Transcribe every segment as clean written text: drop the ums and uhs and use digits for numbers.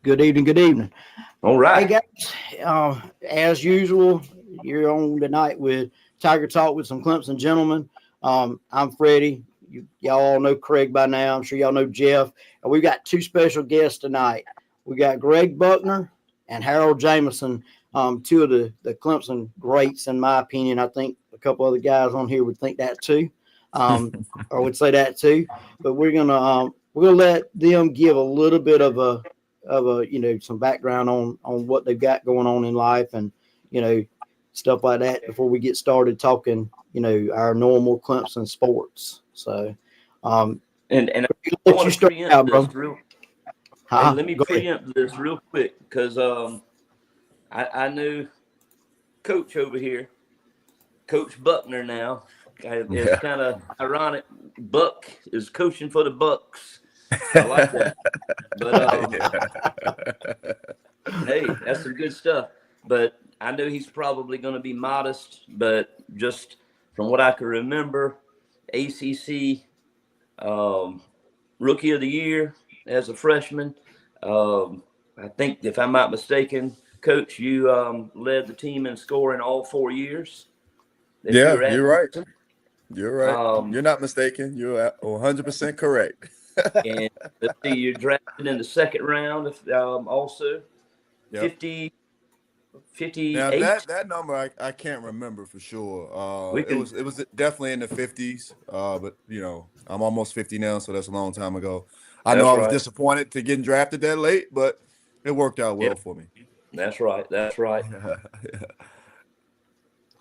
Good evening. Good evening. All Hey right. guys, as usual, you're on tonight with Tiger Talk with some Clemson gentlemen. I'm Freddie. Y'all all know Craig by now. I'm sure y'all know Jeff. And we've got two special guests tonight. We got Greg Buckner and Harold Jameson, two of the Clemson greats, in my opinion. I think a couple other guys on here would think that too, or would say that too. But we're gonna let them give a little bit of some background on what they've got going on in life and stuff like that before we get started talking our normal Clemson sports. So And I let you want to start preempt out, this bro. real. Hey, Huh? let me Go ahead. preempt this real quick because I knew Coach over here, Coach Buckner. Now it's Yeah. kind of ironic. Buck is coaching for the Bucks. I like that. But hey, that's some good stuff. But I know he's probably going to be modest. But just from what I can remember, ACC Rookie of the Year as a freshman. I think, if I'm not mistaken, Coach, you led the team in scoring all 4 years that you Yeah, were at you're right. Clemson. You're right. Um, You're not mistaken. You're 100% correct. and let's see, you're drafted in the second round, also Yep. 50, Now 58. that number I can't remember for sure. We It can, was definitely in the 50s. But I'm almost 50 now, so that's a long time ago. I know that's I was right. disappointed to getting drafted that late, but it worked out Yeah, well for me. that's right. That's right.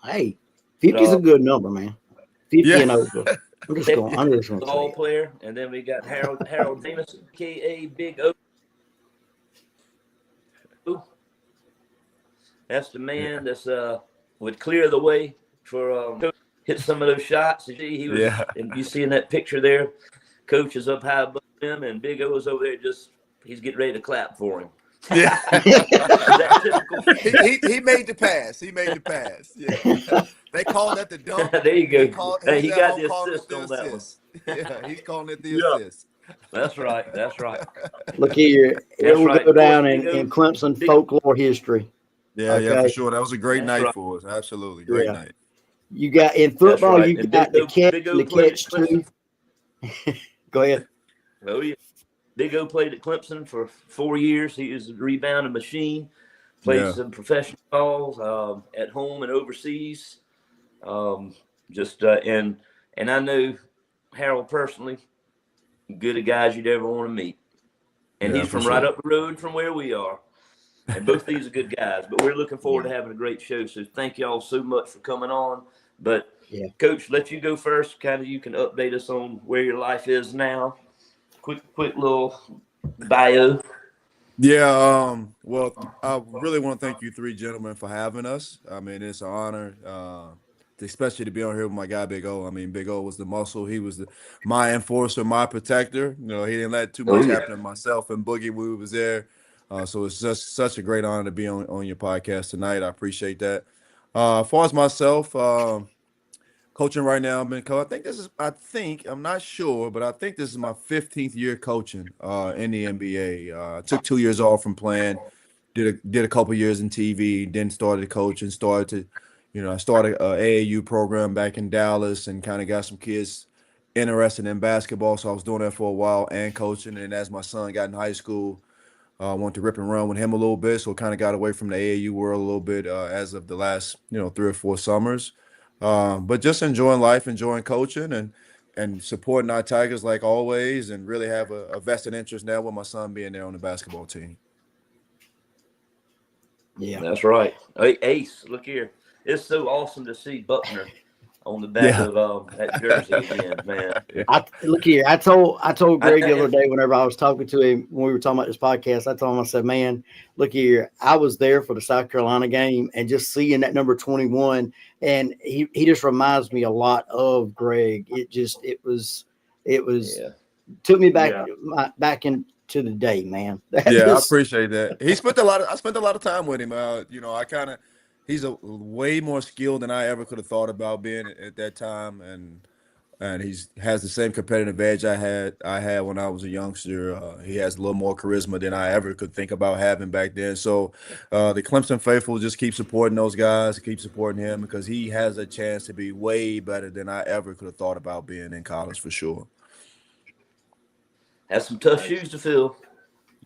Hey, But 50 is a good number, man. 50 Yeah. and over. I'm just gonna say ball it. player, and then we got Harold Jameson, aka Big O. That's the man Yeah. that's would clear the way for hit some of those shots. You see, Yeah. and you see in that picture there, Coach is up high above him, and Big O is over there he's getting ready to clap for him. Yeah. Is that typical? He made the pass. He made the pass. Yeah. They called that the dunk. There you go. Hey, He's he at got home the calling it assist the on that one. assist. Yeah, he's calling it the Yeah, assist. that's right. That's right. Look here, it That's will right. go Of course, down in Clemson Big folklore history. Yeah, for Okay, sure. That was a great That's night right. for us. Absolutely. Great yeah. night. You got in That's football, right. you And got the catch Big and O the played at catch Clemson. too. Go ahead. Oh yeah. Big O played at Clemson for 4 years. He was a rebounding machine. Played Yeah. some professional balls at home and overseas. Um, just and I know Harold personally, good a guys you'd ever want to meet. And Yeah, he's for from right sure. up the road from where we are. And both of these are good guys. But we're looking forward to having a great show. So thank y'all so much for coming on. But Yeah. Coach, let you go first. Kind of you can update us on where your life is now. Quick little bio. Yeah, well, I really want to thank you three gentlemen for having us. I mean, it's an honor, especially to be on here with my guy Big O. I mean, Big O was the muscle. He was my enforcer, my protector. He didn't let too Oh much yeah. happen to myself and Boogie when we was there. So it's just such a great honor to be on your podcast tonight. I appreciate that. As far as myself, coaching right now, I've been I'm not sure, but I think this is my 15th year coaching in the NBA. Took 2 years off from playing, did a couple years in TV, then started coaching, I started a AAU program back in Dallas and kind of got some kids interested in basketball. So I was doing that for a while and coaching. And as my son got in high school, I wanted to rip and run with him a little bit. So kind of got away from the AAU world a little bit as of the last, 3 or 4 summers. But just enjoying life, enjoying coaching and supporting our Tigers like always, and really have a vested interest now with my son being there on the basketball team. Yeah. That's right. Hey, Ace, look here. It's so awesome to see Buckner on the back Yeah. of that jersey again, man. Look here. I told Greg the other And day whenever I was talking to him when we were talking about this podcast. I told him, I said, "Man, look here. I was there for the South Carolina game, and just seeing that number 21, and he just reminds me a lot of Greg. It was yeah. took me back into the day, man. That Yeah, I just appreciate that. I spent a lot of time with him. He's a way more skilled than I ever could have thought about being at that time. And and has the same competitive edge I had when I was a youngster. He has a little more charisma than I ever could think about having back then. So the Clemson faithful just keep supporting those guys, keep supporting him because he has a chance to be way better than I ever could have thought about being in college for sure. Has some tough shoes to fill.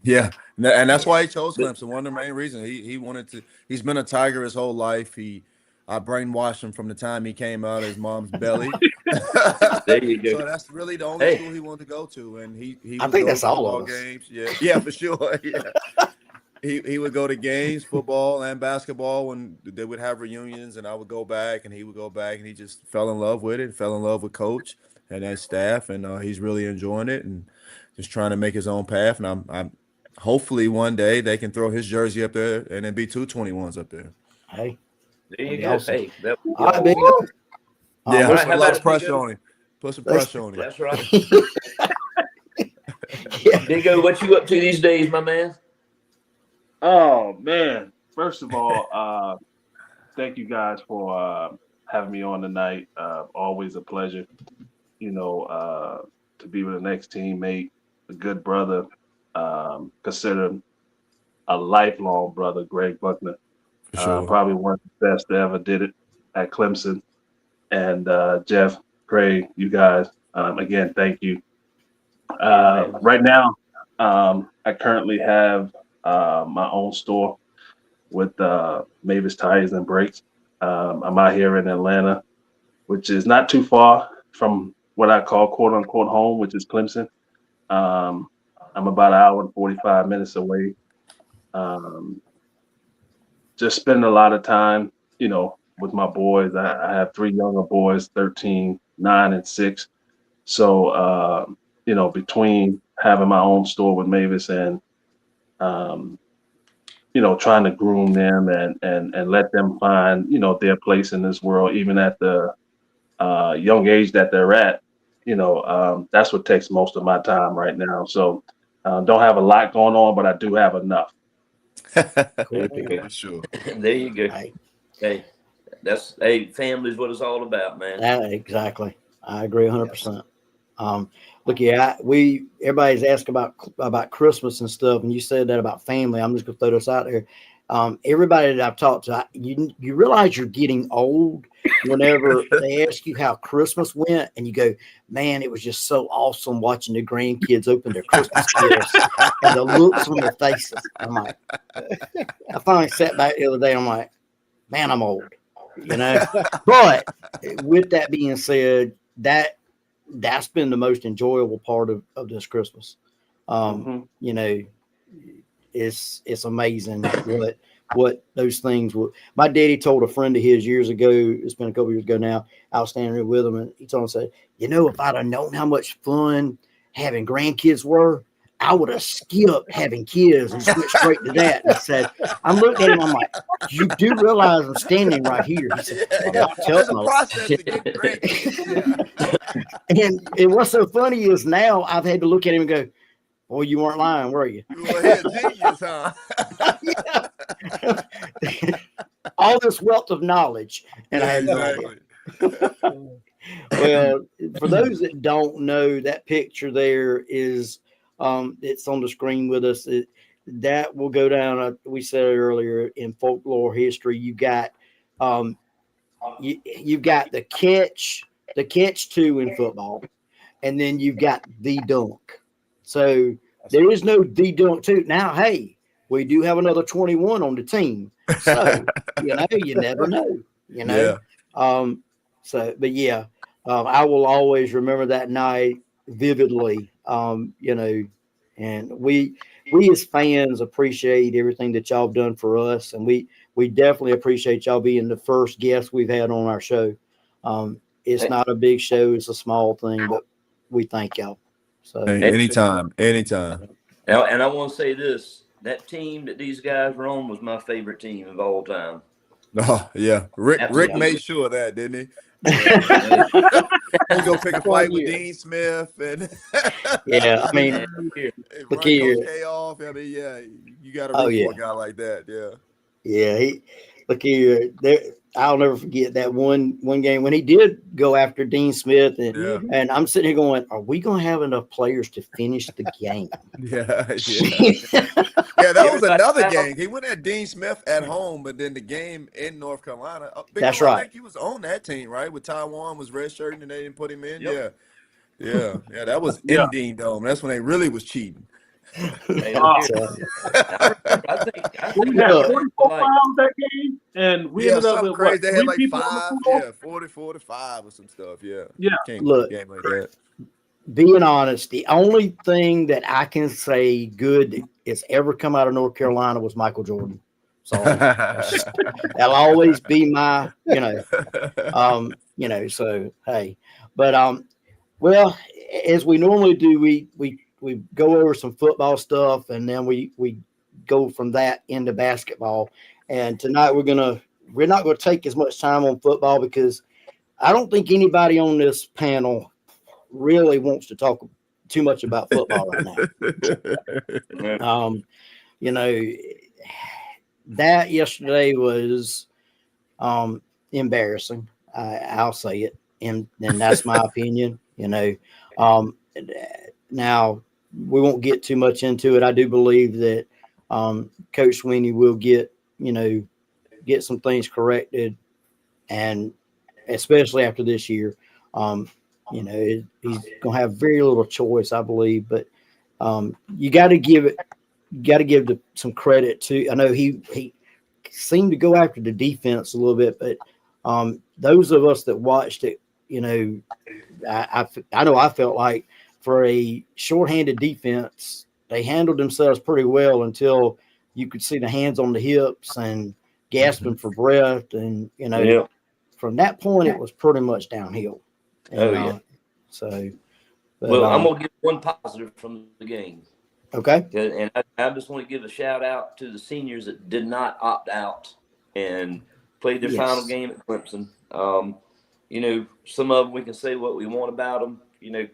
Yeah, and that's why he chose Clemson. One of the main reasons he wanted to. He's been a Tiger his whole life. I brainwashed him from the time he came out of his mom's belly. There you go. So that's really the only school he wanted to go to, and he I would think go that's to all football of us. games. Yeah, for sure. Yeah, he would go to games, football and basketball when they would have reunions, and I would go back, and he would go back, and he just fell in love with it, fell in love with Coach and that staff, and he's really enjoying it and just trying to make his own path. And I'm hopefully one day they can throw his jersey up there and then be 221s up there. Hey, there you go. Awesome. Hey, that all right, big guy. Yeah, right, put how a lot about of pressure Big O? on him. Put some pressure on him. That's right. Yeah. Big O, what you up to these days, my man? Oh man! First of all, thank you guys for having me on tonight. Always a pleasure, to be with the next teammate, a good brother, considered a lifelong brother, Greg Buckner. For sure. Probably one of the best that ever did it at Clemson. And Jeff, Craig, you guys, again, thank you. Right now, I currently have my own store with Mavis Tires and Brakes. I'm out here in Atlanta, which is not too far from what I call quote unquote home, which is Clemson. I'm about an hour and 45 minutes away. Just spending a lot of time, with my boys. I have 3 younger boys, 13, 9, and 6. So, between having my own store with Mavis and, trying to groom them and let them find, their place in this world, even at the young age that they're at, that's what takes most of my time right now. So don't have a lot going on, but I do have enough. For sure. There you go. Hey, family is what it's all about, man. Exactly. I agree 100%. Look, everybody's asking about Christmas and stuff, and you said that about family. I'm just gonna throw this out there. Everybody that I've talked to, you realize you're getting old whenever they ask you how Christmas went, and you go, "Man, it was just so awesome watching the grandkids open their Christmas gifts and the looks on their faces." I'm like, I finally sat back the other day. I'm like, man, I'm old, But with that being said, that's been the most enjoyable part of this Christmas. It's amazing what those things were. My daddy told a friend of his years ago, it's been a couple years ago now, I was standing there with him, and he told him, said, if I'd have known how much fun having grandkids were, I would have skipped having kids and switched straight to that. And I said, I'm looking at him, I'm like, you do realize I'm standing right here. He said, I'm not telling There's a process to get grandkids. And what's so funny is now I've had to look at him and go, "Well, you weren't lying, were you?" You were a genius, huh? All this wealth of knowledge, and I had no idea. Well, for those that don't know, that picture there is it's on the screen with us. That will go down. We said it earlier in folklore history. You got you've got the catch 2 in football, and then you've got the dunk. So there is no the dunk 2. Now, hey, we do have another 21 on the team. So, you never know, Yeah. But yeah, I will always remember that night vividly, and we as fans appreciate everything that y'all have done for us. And we definitely appreciate y'all being the first guest we've had on our show. It's not a big show. It's a small thing, but we thank y'all. So Anytime. Now, and I want to say this: that team that these guys were on was my favorite team of all time. Oh yeah, Rick Absolutely. made sure of that, didn't he? He go pick a fight with Dean Smith, and yeah, I mean, look here. Off. I mean, yeah, you got to root for a guy like that. Yeah. Yeah, look here. I'll never forget that one game when he did go after Dean Smith, and I'm sitting here going, "Are we going to have enough players to finish the game?" Yeah. That was another game. He went at Dean Smith at home, but then the game in North Carolina. That's right. I think he was on that team, right? With Taiwan was redshirting and they didn't put him in. Yep. Yeah. That was in Dean Dome. That's when they really was cheating. Hey, I I think we had 44 fouls that game, and we ended up with crazy. What, they had 3 like people 5, 44-5 or some stuff. Yeah. Can't Look, game like that. being honest, the only thing that I can say good that has ever come out of North Carolina was Michael Jordan. So that'll always be my, so hey. But well, as we normally do, we go over some football stuff and then we go from that into basketball. And tonight we're not gonna take as much time on football because I don't think anybody on this panel really wants to talk too much about football right now. That yesterday was embarrassing. I'll say it, and that's my opinion. Now we won't get too much into it. I do believe that Coach Sweeney will get some things corrected, and especially after this year. He's gonna have very little choice, I believe. But you got to give some credit to. I know he seemed to go after the defense a little bit, but those of us that watched it, I know I felt like for a shorthanded defense, they handled themselves pretty well until you could see the hands on the hips and gasping for breath, and from that point it was pretty much downhill. And, Well, I'm gonna give one positive from the game. Okay. And I just want to give a shout out to the seniors that did not opt out and played their final game at Clemson. Some of them we can say what we want about them.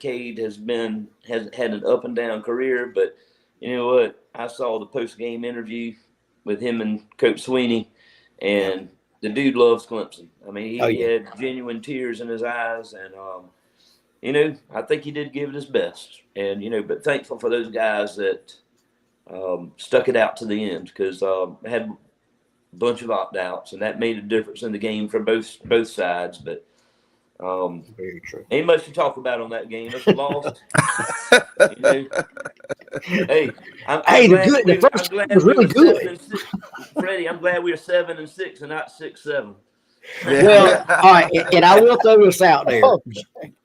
Cade has had an up and down career, but you know what? I saw the post game interview with him and Coach Sweeney, and the dude loves Clemson. I mean, he had genuine tears in his eyes, and I think he did give it his best. And but thankful for those guys that stuck it out to the end, because had a bunch of opt outs, and that made a difference in the game for both sides. But very true. Ain't much to talk about on that game. It's lost. Hey, the first game was really good. Freddie, I'm glad we were 7-6 and not 6-7. Well, all right, and I will throw this out there.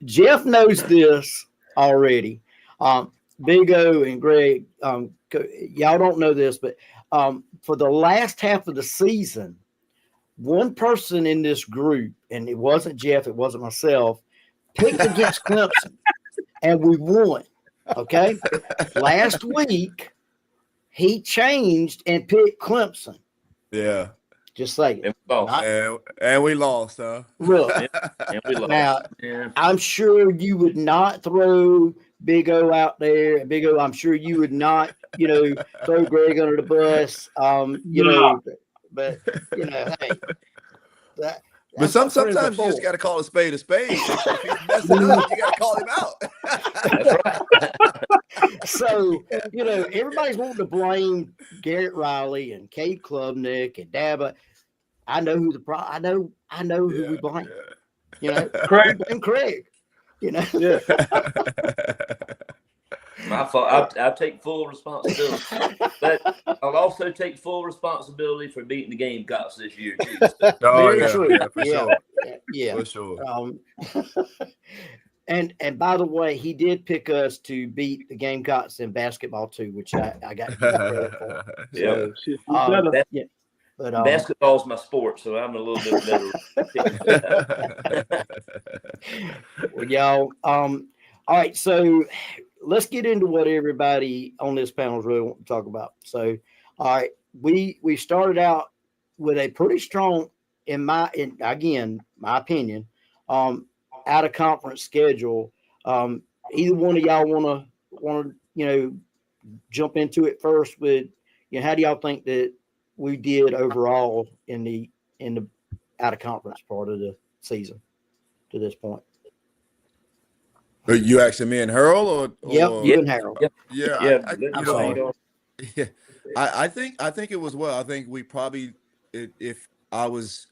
Jeff knows this already. Big O and Greg, y'all don't know this, but for the last half of the season, one person in this group, and it wasn't Jeff, it wasn't myself, picked against Clemson, and we won. Okay? Last week, he changed and picked Clemson. Yeah. Just saying. And we lost, huh? Look, and we lost. Now, I'm sure you would not throw Big O out there. Big O, I'm sure you would not, throw Greg under the bus. But hey, but sometimes you just got to call a spade a spade. If he's messing up, you got to call him out. That's right. So everybody's wanting to blame Garrett Riley and Cade Klubnik and Daba. I know who I know who we blame. Craig and Craig. My fault. I'll take full responsibility, but I'll also take full responsibility for beating the Gamecocks this year too. So. Very true. Yeah, for sure. Yeah, for sure. And by the way, he did pick us to beat the Gamecocks in basketball too, which I got to give credit for. So, but basketball's my sport, so I'm a little bit better. Well, y'all. All right, so let's get into what everybody on this panel is really wanting to talk about. So, all right, we started out with a pretty strong, in my opinion, out of conference schedule. Either one of y'all want to jump into it first with how do y'all think that we did overall in the in the out of conference part of the season to this point. Are you asking me and Harold or Yep, you and Harold. yeah, I'm sorry. yeah, I think it was well. I think we probably, if I was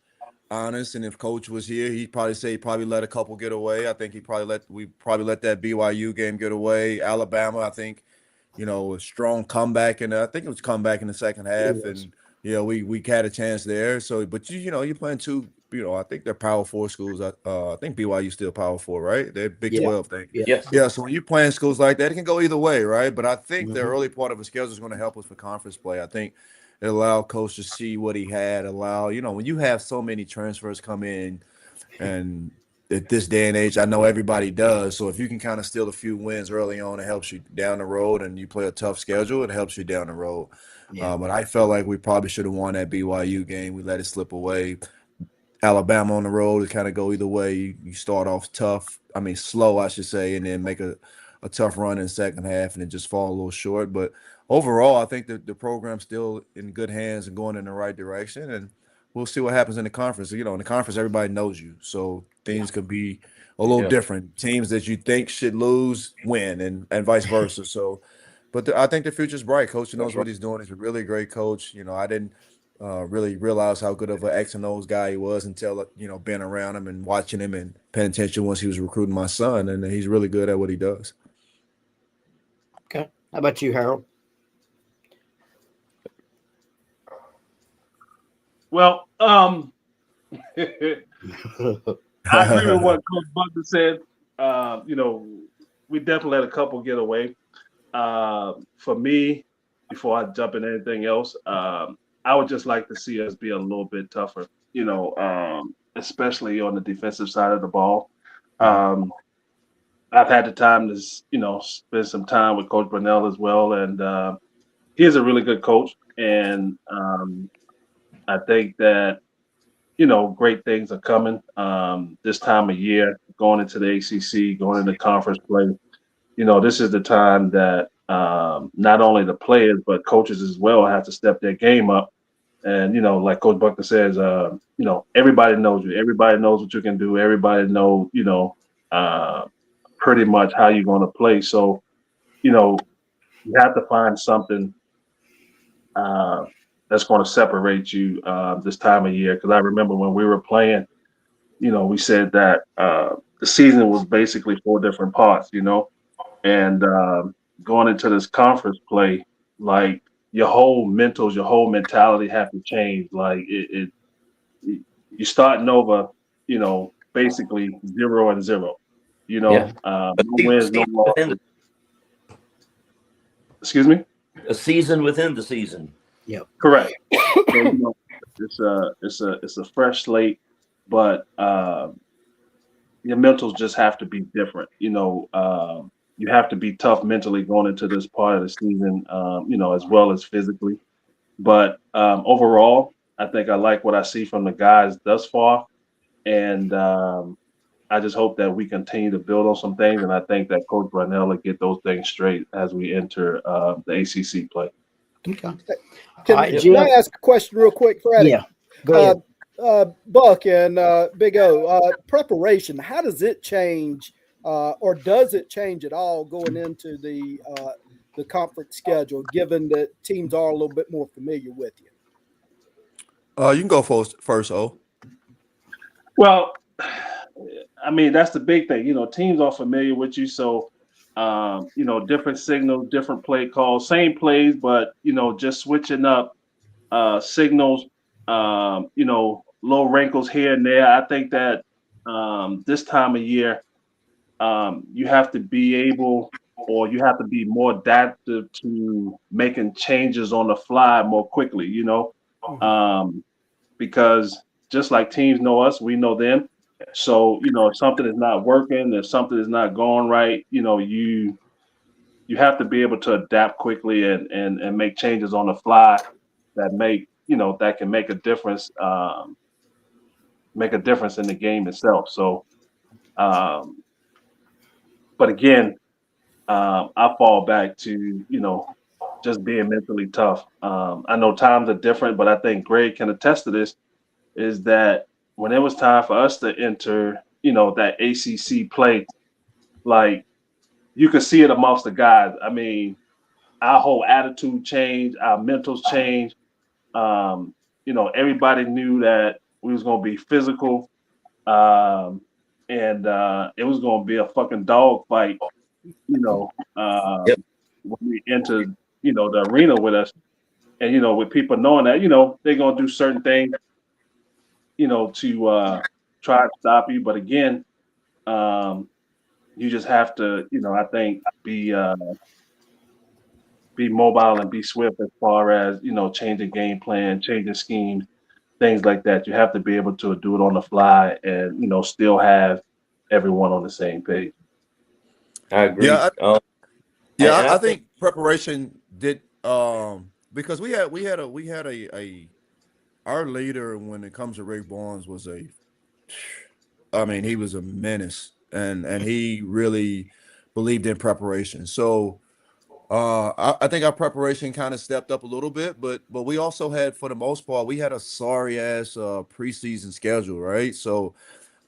honest and if Coach was here, he'd probably say he probably let a couple get away. I think we probably let that BYU game get away. Alabama, I think, a strong comeback, and I think it was comeback in the second half, and we had a chance there. So, but you're playing two. I think they're Power 4 schools. I think BYU still Power 4, right? They're Big 12 thing. Yes. Yeah, so when you're playing schools like that, it can go either way, right? But I think the Mhm. early part of the schedule is going to help us for conference play. I think it allowed Coach to see what he had. When you have so many transfers come in, and at this day and age, I know everybody does. So if you can kind of steal a few wins early on, it helps you down the road, and you play a tough schedule, it helps you down the road. Yeah. But I felt like we probably should have won that BYU game. We let it slip away. Alabama on the road, it kind of go either way. You start off slow, I should say, and then make a tough run in the second half and then just fall a little short. But overall, I think the program's still in good hands and going in the right direction. And we'll see what happens in the conference. In the conference, everybody knows you. So things could be a little different. Teams that you think should lose win and vice versa. So, but I think the future's bright. Coach knows what he's doing. He's a really great coach. I didn't really realize how good of an X and O's guy he was until, being around him and watching him and paying attention once he was recruiting my son. And he's really good at what he does. Okay. How about you, Harold? Well, I agree with what Coach Butler said. We definitely let a couple get away. For me, before I jump into anything else, I would just like to see us be a little bit tougher, especially on the defensive side of the ball. I've had the time to, spend some time with Coach Brunell as well, and he is a really good coach. And I think that, great things are coming this time of year, going into the ACC, going into conference play. This is the time that not only the players but coaches as well have to step their game up. And like Coach Buckner says, everybody knows you. Everybody knows what you can do. Everybody knows, pretty much how you're going to play. So, you have to find something that's going to separate you this time of year. Because I remember when we were playing, we said that the season was basically 4 different parts, and going into this conference play, like your whole mentality have to change. Like you're starting over, basically 0-0. No wins, no losses. Excuse me? A season within the season. Yep. Correct. So, it's a fresh slate, but your mentals just have to be different. You have to be tough mentally going into this part of the season, as well as physically. But overall, I think I like what I see from the guys thus far, and I just hope that we continue to build on some things. And I think that Coach Brunell will get those things straight as we enter the ACC play. Okay. Can I ask a question real quick, Freddie? Yeah. Go ahead. Buck and Big O, preparation, how does it change or does it change at all going into the conference schedule, given that teams are a little bit more familiar with you? You can go first, O. Well, I mean, that's the big thing. Teams are familiar with you. So, different signals, different play calls, same plays, but, just switching up signals, little wrinkles here and there. I think that this time of year, you have to be able, or you have to be more adaptive to making changes on the fly more quickly, because just like teams know us, we know them. So, if something is not working, if something is not going right, you have to be able to adapt quickly and make changes on the fly that that can make a difference, in the game itself. So, but again, I fall back to, just being mentally tough. I know times are different, but I think Greg can attest to this. is that when it was time for us to enter, that ACC play, like you could see it amongst the guys. I mean, our whole attitude changed, our mentals changed. Everybody knew that we was gonna be physical, and it was gonna be a fucking dog fight. Yep. When we entered, the arena with us, and with people knowing that, they're gonna do certain things, to try to stop you. But again, you just have to, I think, be mobile and be swift as far as changing game plan, changing schemes, things like that. You have to be able to do it on the fly and still have everyone on the same page. I agree. Yeah, And I think preparation did because we had a our leader when it comes to Rick Barnes was he was a menace and he really believed in preparation. So I think our preparation kind of stepped up a little bit, but we also had, for the most part, we had a sorry ass preseason schedule, right? So,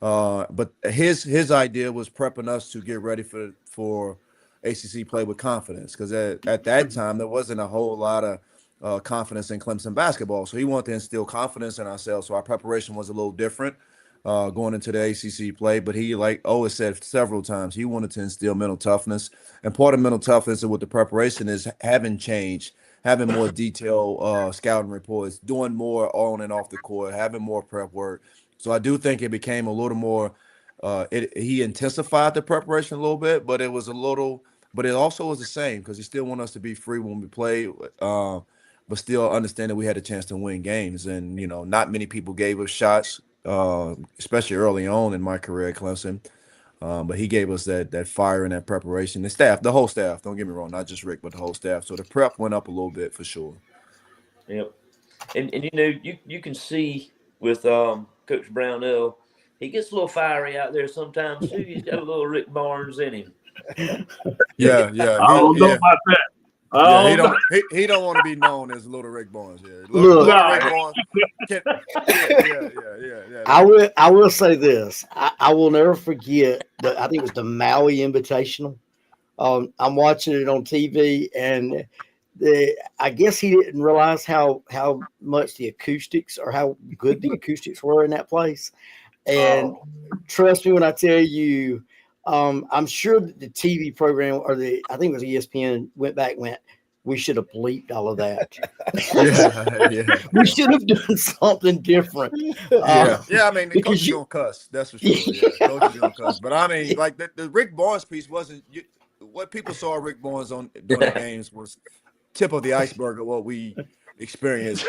but his idea was prepping us to get ready for ACC play with confidence, because at that time there wasn't a whole lot of confidence in Clemson basketball. So he wanted to instill confidence in ourselves. So our preparation was a little different going into the ACC play, but he, like Owen said several times, he wanted to instill mental toughness. And part of mental toughness with the preparation is having more detailed scouting reports, doing more on and off the court, having more prep work. So I do think it became a little more. He intensified the preparation a little bit, but it also was the same, because he still wanted us to be free when we play, but still understand that we had a chance to win games. And not many people gave us shots, especially early on in my career at Clemson. But he gave us that fire and that preparation. The whole staff, don't get me wrong, not just Rick, but the whole staff. So the prep went up a little bit for sure. Yep. And you can see with Coach Brownell, he gets a little fiery out there sometimes too. He's got a little Rick Barnes in him. Yeah. I don't know about that. He don't want to be known as Little Rick Barnes. Yeah, Look, Little Rick Barnes. Yeah. I will say this. I will never forget I think it was the Maui Invitational. I'm watching it on TV, and I guess he didn't realize how much the acoustics, or how good the acoustics were in that place. And trust me when I tell you, I'm sure that the TV program, or I think it was ESPN, went, we should have bleeped all of that. We should have done something different. I mean, the coach is gonna cuss. That's for sure. Yeah, coach is gonna cuss. But I mean, like the Rick Barnes piece wasn't. What people saw Rick Barnes on during the games was tip of the iceberg of what we experienced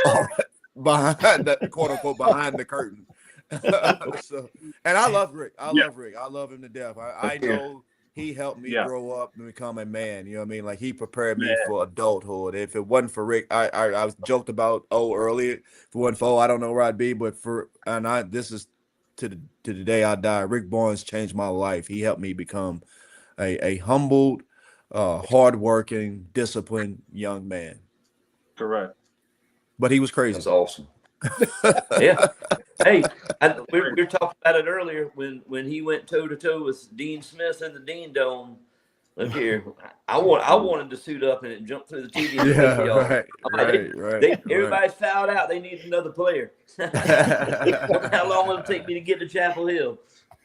behind the quote unquote behind the curtain. And I love Rick. I love him to death. I know he helped me grow up and become a man. You know what I mean? Like, he prepared me for adulthood. If it wasn't for Rick, I was joked about earlier. If it wasn't for I don't know where I'd be. But this is to the day I die. Rick Barnes changed my life. He helped me become a humbled, hardworking, disciplined young man. Correct. But he was crazy. That's awesome. Yeah. Hey, we were talking about it earlier when he went toe to toe with Dean Smith in the Dean Dome. Look here, I wanted to suit up and jump through the TV. Everybody's fouled out. They need another player. How long will it take me to get to Chapel Hill?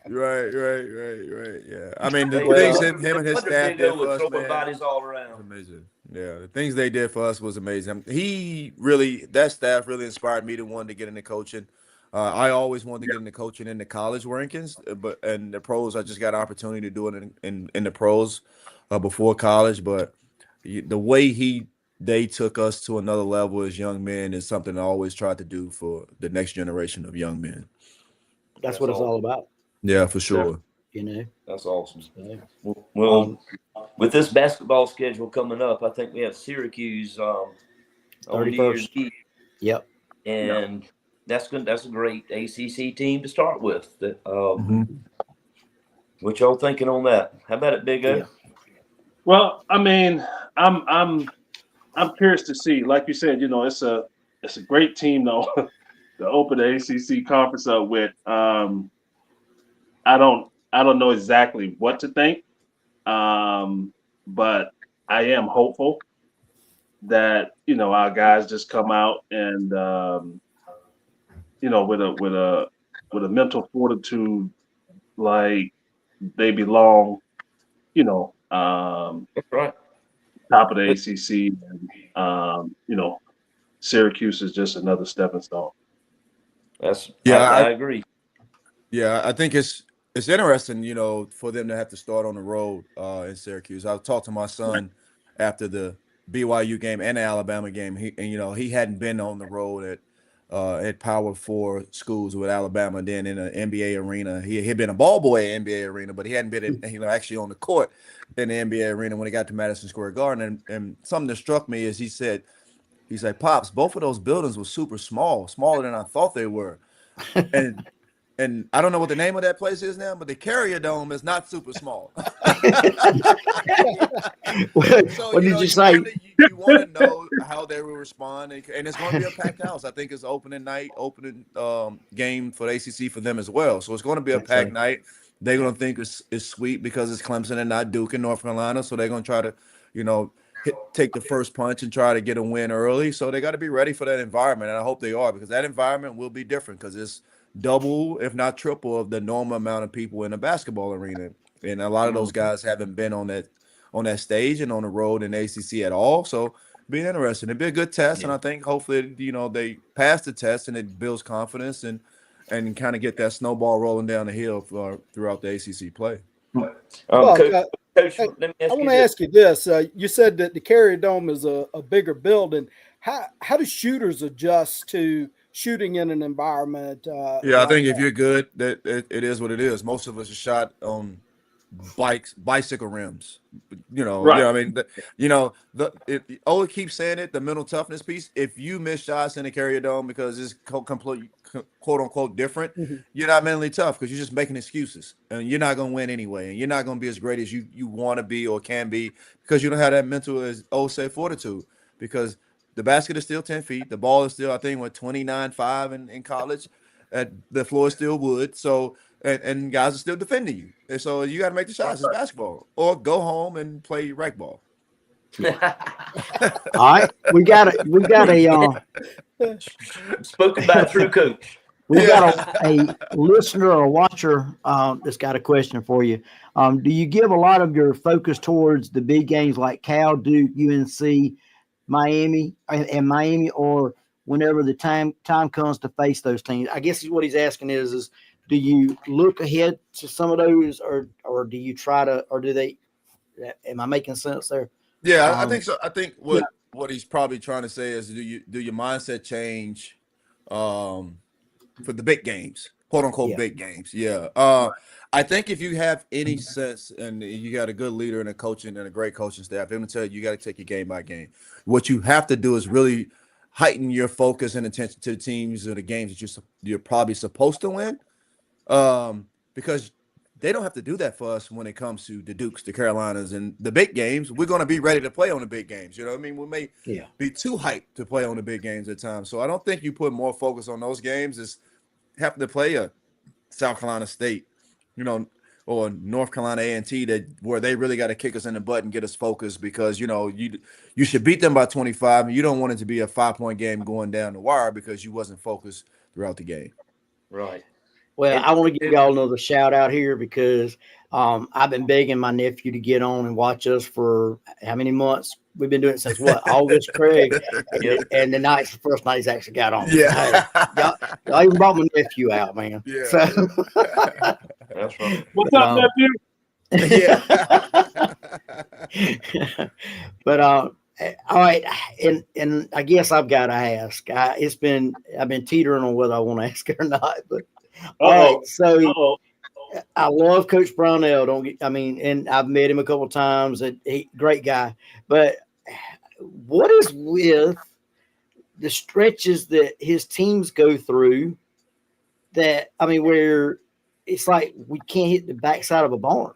Right. Yeah. I mean, the things him and his staff did for us, man, bodies all around. Amazing. Yeah, the things they did for us was amazing. That staff really inspired me to want to get into coaching. I always wanted to get into coaching in the college rankings, but in the pros, I just got an opportunity to do it in the pros before college. But the way they took us to another level as young men is something I always tried to do for the next generation of young men. That's what it's all about. Yeah, for sure. That's awesome. Yeah. Well, with this basketball schedule coming up, I think we have Syracuse on New Year's Eve. Yep. And that's a great ACC team to start with. What y'all thinking on that? How about it, Big O? Yeah. Well, I mean, I'm curious to see. Like you said, it's a great team though. to open the ACC conference up with. I don't know exactly what to think, but I am hopeful that our guys just come out and with a mental fortitude like they belong. That's right. Top of the ACC, and Syracuse is just another stepping stone. I agree. Yeah, I think it's interesting, for them to have to start on the road in Syracuse. I talked to my son after the BYU game and the Alabama game. He hadn't been on the road at Power 4 schools with Alabama. Then in an NBA arena, he had been a ball boy at NBA arena, but he hadn't been actually on the court in the NBA arena when he got to Madison Square Garden. And something that struck me is he's like, Pops, both of those buildings were super smaller than I thought they were. And I don't know what the name of that place is now, but the Carrier Dome is not super small. What did you say? You want to know how they will respond, and it's going to be a packed house. I think it's opening game for the ACC for them as well. So it's going to be a packed night. They're going to think it's sweet because it's Clemson and not Duke in North Carolina. So they're going to try to, take the first punch and try to get a win early. So they got to be ready for that environment, and I hope they are, because that environment will be different because it's double, if not triple, of the normal amount of people in a basketball arena. And a lot of those guys haven't been on that stage and on the road in ACC at all. So be interesting. It'd be a good test. And I think hopefully, they pass the test and it builds confidence and kind of get that snowball rolling down the hill throughout the ACC play. Coach, let me I want to ask you this. You said that the Carrier Dome is a bigger building. How do shooters adjust to shooting in an environment? I think if you're good, that it is what it is. Most of us are shot on bicycle rims. Right. I mean, Ola keeps saying it, the mental toughness piece. If you miss shots in the Carrier Dome because it's complete, quote unquote, different, you're not mentally tough because you're just making excuses, and you're not going to win anyway, and you're not going to be as great as you want to be or can be because you don't have that mental, as O say, fortitude, because the basket is still 10 feet. The ball is still, I think, 29.5 in college. The floor is still wood. So, and guys are still defending you. And so you got to make the shots. It's basketball. Or go home and play rec ball. All right. We got a spoken by a true coach. We got a listener or watcher that's got a question for you. Do you give a lot of your focus towards the big games like Cal, Duke, UNC, Miami, or whenever the time comes to face those teams? I guess what he's asking is do you look ahead to some of those, or do you try to, or do they? Am I making sense there? Yeah, I think so. I think what he's probably trying to say is, do your mindset change for the big games, quote unquote big games? Yeah. I think if you have any sense, and you got a good leader and a great coaching staff, they're going to tell you got to take it game by game. What you have to do is really heighten your focus and attention to the teams or the games that you're probably supposed to win, because they don't have to do that for us when it comes to the Dukes, the Carolinas, and the big games. We're going to be ready to play on the big games. You know what I mean? We may be too hyped to play on the big games at times. So I don't think you put more focus on those games as having to play a South Carolina State, or North Carolina A&T, where they really got to kick us in the butt and get us focused, because, you should beat them by 25, and you don't want it to be a 5-point game going down the wire because you wasn't focused throughout the game. Right. Well, I want to give y'all another shout out here because I've been begging my nephew to get on and watch us for how many months? We've been doing it since what? August, Craig. And the first night he's actually got on. Yeah. Hey, y'all even brought my nephew out, man. Yeah. So, that's right. What's up, nephew? Yeah. But all right, and I guess I've got to ask. I've been teetering on whether I want to ask it or not, but. All right, so I love Coach Brownell. And I've met him a couple of times. Great guy. But what is with the stretches that his teams go through? Where it's like we can't hit the backside of a barn.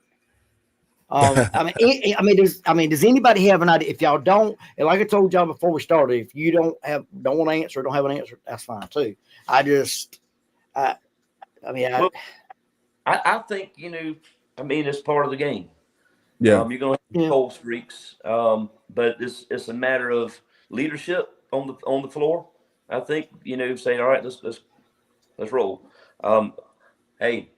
Does anybody have an idea? If y'all don't, and like I told y'all before we started, if you don't want to answer, don't have an answer, that's fine too. I think, it's part of the game. Yeah. You're going to have cold streaks, but it's a matter of leadership on the floor. I think, saying, all right, let's roll. Hey,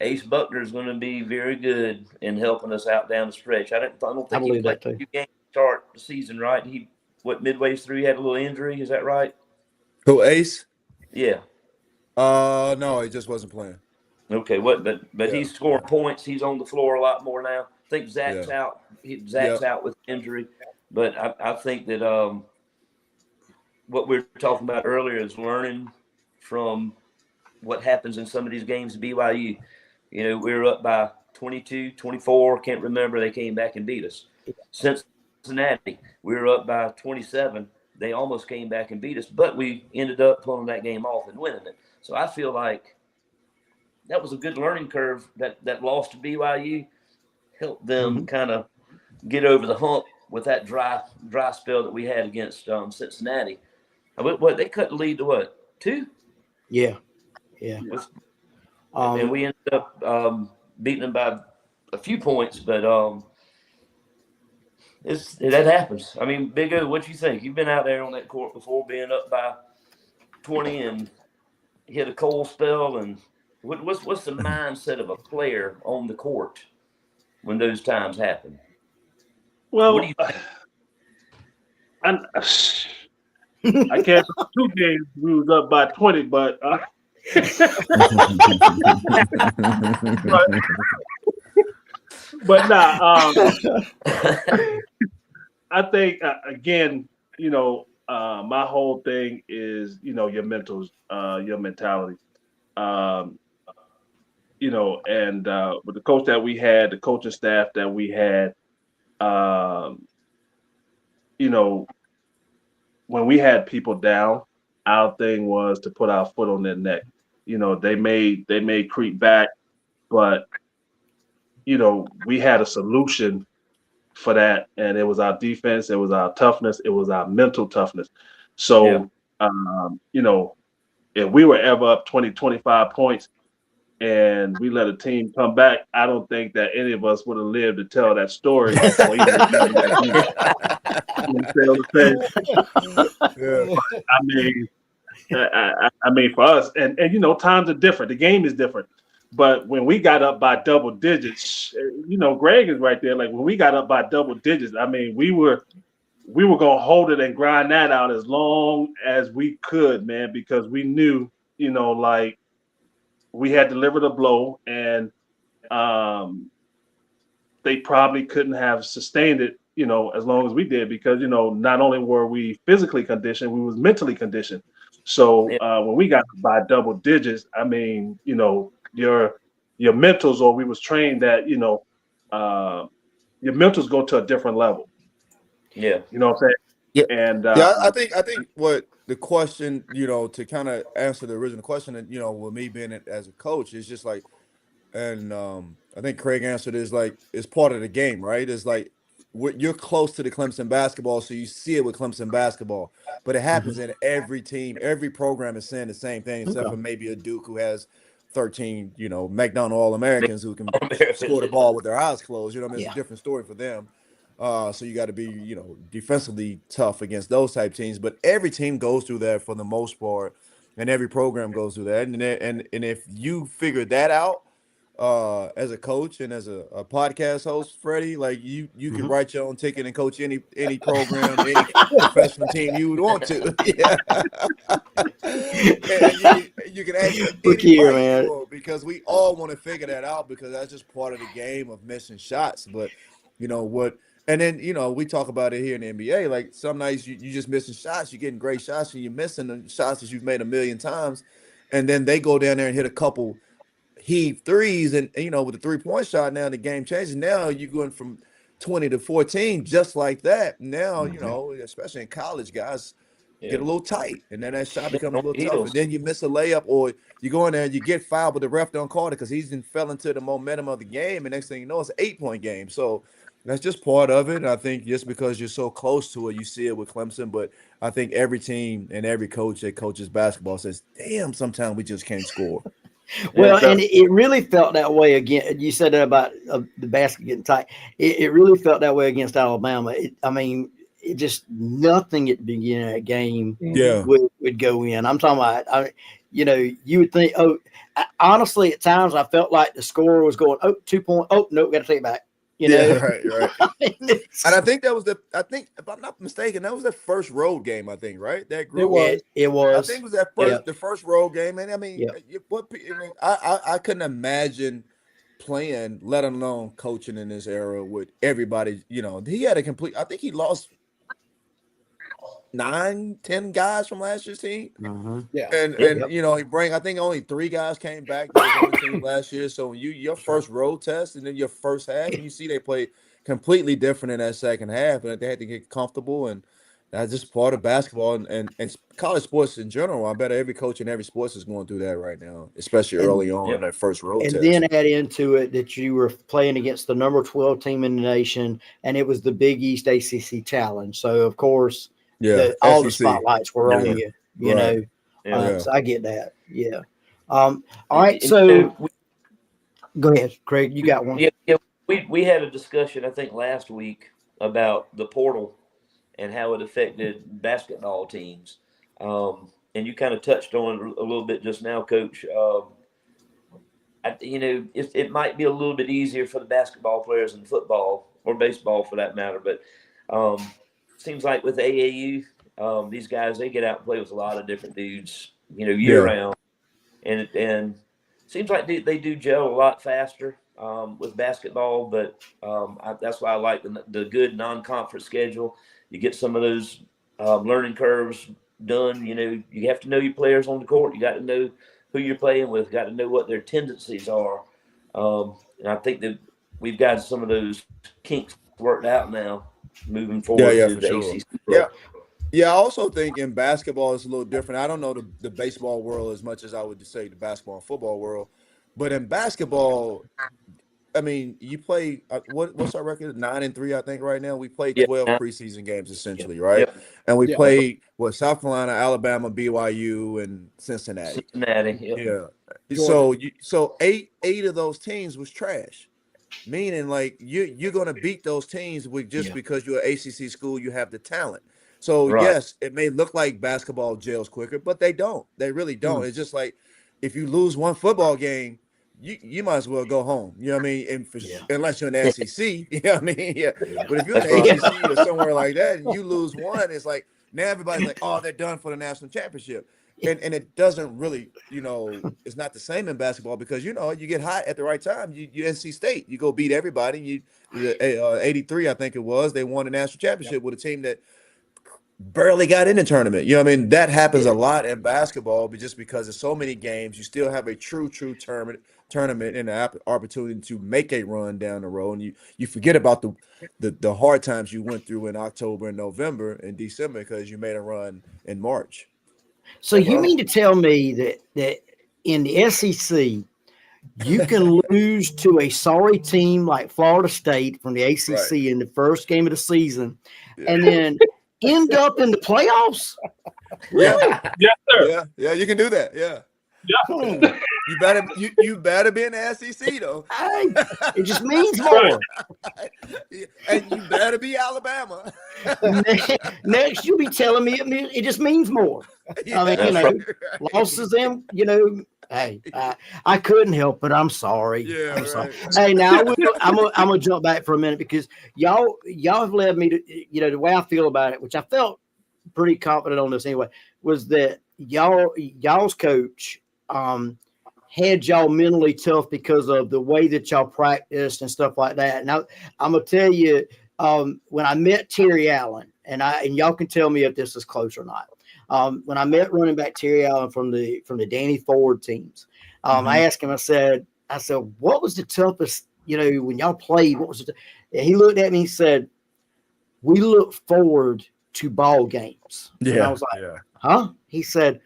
Ace Buckner is going to be very good in helping us out down the stretch. I don't think he played 2 games to start the season, right? Midway through, he had a little injury. Is that right? Who, Ace? Yeah. No, he just wasn't playing. Okay, but he's scoring points. He's on the floor a lot more now. I think Zach's out. Zach's out with injury, but I think that what we were talking about earlier is learning from what happens in some of these games at BYU. We were up by 22, 24. Can't remember. They came back and beat us. Cincinnati, we were up by 27. They almost came back and beat us, but we ended up pulling that game off and winning it. So I feel like that was a good learning curve. That loss to BYU helped them kind of get over the hump with that dry spell that we had against Cincinnati. What they cut the lead to what, 2? Yeah. And we ended up beating them by a few points, but that happens. I mean, Big O, what you think? You've been out there on that court before, being up by 20 and hit a cold spell. And what's the mindset of a player on the court when those times happen? Well, what do you think? I can't 2 games we was up by 20, but but nah. I think again, my whole thing is your mentals, your mentality. And with the coach that we had, the coaching staff that we had, when we had people down, our thing was to put our foot on their neck. They may creep back, but we had a solution for that, and it was our defense, it was our toughness, it was our mental toughness. So if we were ever up 20, 25 points and we let a team come back, I don't think that any of us would have lived to tell that story. I mean, for us, and times are different. The game is different. But when we got up by double digits, Greg is right there. Like when we got up by double digits, I mean, we were gonna hold it and grind that out as long as we could, man, because we knew, like we had delivered a blow, and they probably couldn't have sustained it, as long as we did, because not only were we physically conditioned, we was mentally conditioned. So when we got by double digits, I mean, your mentals, or we was trained that your mentals go to a different level. Yeah, you know what I'm saying? Yeah, and I think what the question, to kind of answer the original question, and with me being as a coach, is just like, and I think Craig answered is like it's part of the game, right? It's like you're close to the Clemson basketball, so you see it with Clemson basketball, but it happens in every team. Every program is saying the same thing, except for maybe a Duke who has 13, McDonald All-Americans who can score the ball with their eyes closed. It's a different story for them. So you got to be, defensively tough against those type teams. But every team goes through that for the most part, and every program goes through that. And if you figure that out as a coach and as a podcast host, Freddie, like you can write your own ticket and coach any program, any professional team you would want to. Yeah. And you can ask Look here, man. because we all want to figure that out, because that's just part of the game of missing shots. But and then, we talk about it here in the NBA. Like some nights you just missing shots, you're getting great shots, and you're missing the shots that you've made a million times. And then they go down there and hit a couple heave threes, and with the 3-point shot, now the game changes. Now you're going from 20 to 14 just like that. Now, especially in college, guys get a little tight, and then that shot becomes a little tough, Heels. and then you miss a layup, or you go in there and you get fouled, but the ref don't call it because he's fell into the momentum of the game, and next thing you know, it's an 8-point game. So that's just part of it. And I think just because you're so close to it, you see it with Clemson, but I think every team and every coach that coaches basketball says, damn, sometimes we just can't score. Well, and it really felt that way again. You said that about the basket getting tight. It really felt that way against Alabama. It just nothing at the beginning of that game would go in. I'm talking about, you would think, honestly, at times I felt like the score was going, 2 point. Oh, no, we got to take it back. Right. And I think if I'm not mistaken, that was the first road game, I think, right? That group. It was. I think it was the first road game. And I couldn't imagine playing, let alone coaching in this era with everybody. He had I think he lost 9-10 guys from last year's team. Mm-hmm. Yeah. And I think only 3 guys came back to the team last year. So your first road test and then your first half, and you see they play completely different in that second half, and they had to get comfortable, and that's just part of basketball and college sports in general. I bet every coach in every sports is going through that right now, especially early on in that first road test. And then add into it that you were playing against the number 12 team in the nation, and it was the Big East ACC Challenge. So, of course, all the spotlights were on you, so I get that. Yeah. All right. So go ahead, Craig. You got one. Yeah. We had a discussion, I think, last week about the portal and how it affected basketball teams. And you kind of touched on it a little bit just now, Coach. It might be a little bit easier for the basketball players in football or baseball for that matter, but seems like with AAU, these guys, they get out and play with a lot of different dudes, year round. And seems like they do gel a lot faster with basketball, but that's why I like the good non-conference schedule. You get some of those learning curves done. You have to know your players on the court. You got to know who you're playing with, got to know what their tendencies are. And I think that we've got some of those kinks worked out now moving forward to the ACC. Yeah, I also think in basketball it's a little different. I don't know the baseball world as much as I would say the basketball and football world. But in basketball, you play what's our record? 9-3, I think, right now. We played 12 preseason games essentially, right? Yeah. And we played South Carolina, Alabama, BYU, and Cincinnati. Yeah. So eight of those teams was trash. Meaning, like, you're going to beat those teams because you're an ACC school, you have the talent. So, yes, it may look like basketball gels quicker, but they don't. They really don't. It's just like if you lose one football game, you might as well go home. You know what I mean? And unless you're in the SEC, you know what I mean? Yeah. But if you're in the ACC or somewhere like that and you lose one, it's like now everybody's like, oh, they're done for the national championship. And it doesn't really, it's not the same in basketball because, you get hot at the right time. You NC State, you go beat everybody. 83, I think it was, they won the national championship with a team that barely got in the tournament. You know what I mean? That happens a lot in basketball, but just because there's so many games, you still have a true tournament and an opportunity to make a run down the road. And you forget about the hard times you went through in October and November and December because you made a run in March. So you mean to tell me that in the SEC, you can lose to a sorry team like Florida State from the ACC in the first game of the season and then end up in the playoffs? Really? Yes, sir. Yeah, you can do that. Yeah. You better be in the SEC though. It just means more. And you better be Alabama. Next, you'll be telling me it just means more. Losses them. Hey, I couldn't help it. I'm sorry. Yeah, I'm sorry. Hey, now I'm gonna jump back for a minute because y'all have led me to the way I feel about it, which I felt pretty confident on this anyway, was that y'all's coach had y'all mentally tough because of the way that y'all practiced and stuff like that. And I'm gonna tell you, when I met Terry Allen, and y'all can tell me if this is close or not. When I met running back Terry Allen from the Danny Ford teams, I asked him. I said, what was the toughest? When y'all played, what was it? He looked at me and said, "We look forward to ball games. And I Yeah. was like, Yeah. huh? He said,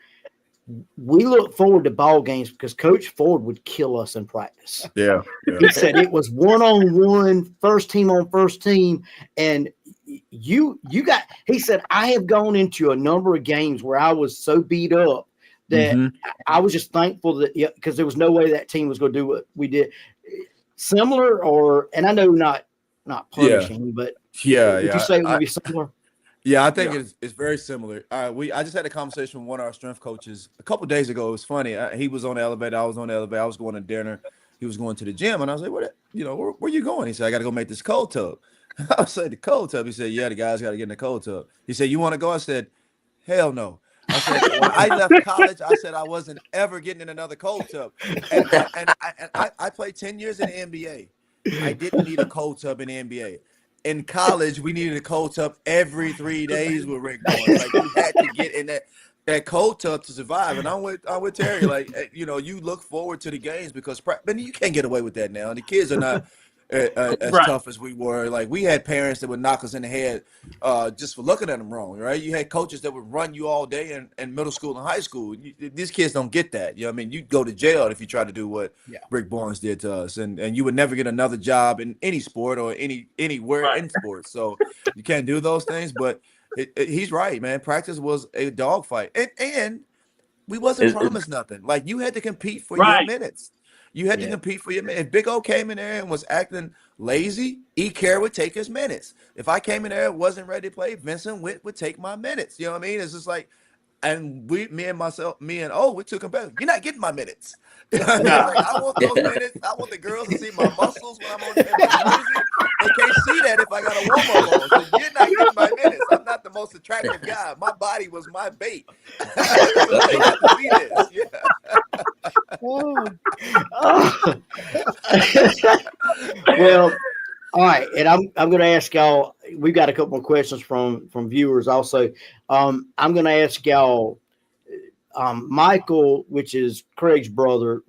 we look forward to ball games because Coach Ford would kill us in practice. Yeah. He said it was one-on-one, first team on first team. And he said, I have gone into a number of games where I was so beat up that I was just thankful that, because there was no way that team was going to do what we did. Similar and I know not punishing, but would you say it would be similar? Yeah, I think it's very similar. I just had a conversation with one of our strength coaches a couple days ago. It was funny. He was on the elevator. I was on the elevator. I was going to dinner. He was going to the gym, and I was like, where you going? He said, I got to go make this cold tub. I said, the cold tub? He said, yeah, the guys got to get in the cold tub. He said, you want to go? I said, hell no. I said, when I left college, I said I wasn't ever getting in another cold tub. And I played 10 years in the NBA. I didn't need a cold tub in the NBA. In college, we needed a cold tub every 3 days with Rick Bowen. Like, you had to get in that cold tub to survive. And I'm with Terry. Like, you look forward to the games because you can't get away with that now. And the kids are not as tough as we were. Like, we had parents that would knock us in the head just for looking at them wrong, right? You had coaches that would run you all day in middle school and high school. These kids don't get that. You know what I mean? You'd go to jail if you tried to do what Rick Barnes did to us. And you would never get another job in any sport or anywhere in sports. So you can't do those things. But he's right, man. Practice was a dogfight. And we wasn't promised nothing. Like, you had to compete for your minutes. You had to compete for your minutes. If Big O came in there and was acting lazy, E. Care would take his minutes. If I came in there and wasn't ready to play, Vincent Witt would take my minutes. You know what I mean? It's just like, and me and O, we took him back. You're not getting my minutes. Like, I want those minutes. I want the girls to see my muscles when I'm on the jersey. They can't see that if I got a warm-up on. So you're not getting my minutes. I'm not the most attractive guy. My body was my bait. So they got to see this. Yeah. Well, all right, and I'm going to ask y'all. We've got a couple more questions from viewers also. I'm going to ask y'all. Michael, which is Craig's brother,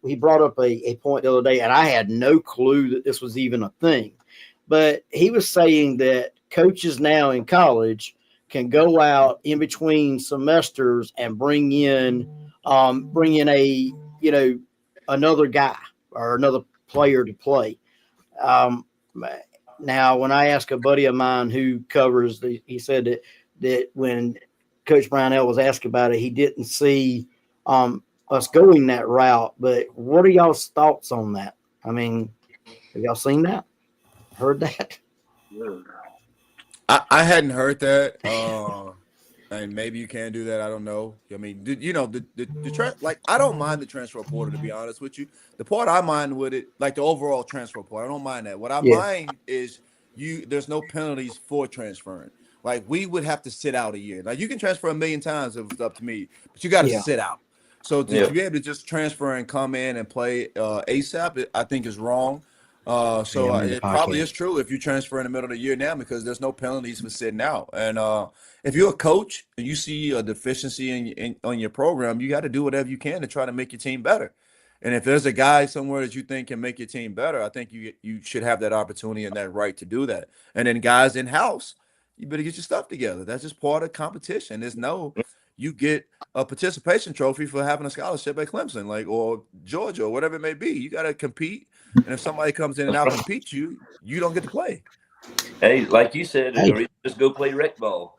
he brought up a point the other day, and I had no clue that this was even a thing. But he was saying that coaches now in college can go out in between semesters and bring in a another guy or another player to play. Now, when I asked a buddy of mine who covers he said that when Coach Brownell was asked about it, he didn't see us going that route. But what are y'all's thoughts on that? I mean, have y'all seen that? Heard that? I hadn't heard that. And maybe you can do that. I don't know. I mean, I don't mind the transfer portal, to be honest with you. The part I mind with it, like the overall transfer portal, I don't mind that. What I mind is there's no penalties for transferring. Like, we would have to sit out a year. Like, you can transfer 1,000,000 times if it's up to me, but you got to sit out. So to be able to just transfer and come in and play ASAP, I think is wrong. It probably is true if you transfer in the middle of the year now because there's no penalties for sitting out. And if you're a coach and you see a deficiency on your program, you got to do whatever you can to try to make your team better. And if there's a guy somewhere that you think can make your team better, I think you should have that opportunity and that right to do that. And then guys in-house, you better get your stuff together. That's just part of competition. You get a participation trophy for having a scholarship at Clemson, or Georgia, or whatever it may be. You got to compete. And if somebody comes in and out-competes you don't get to play. Hey, like you said, just go play rec ball.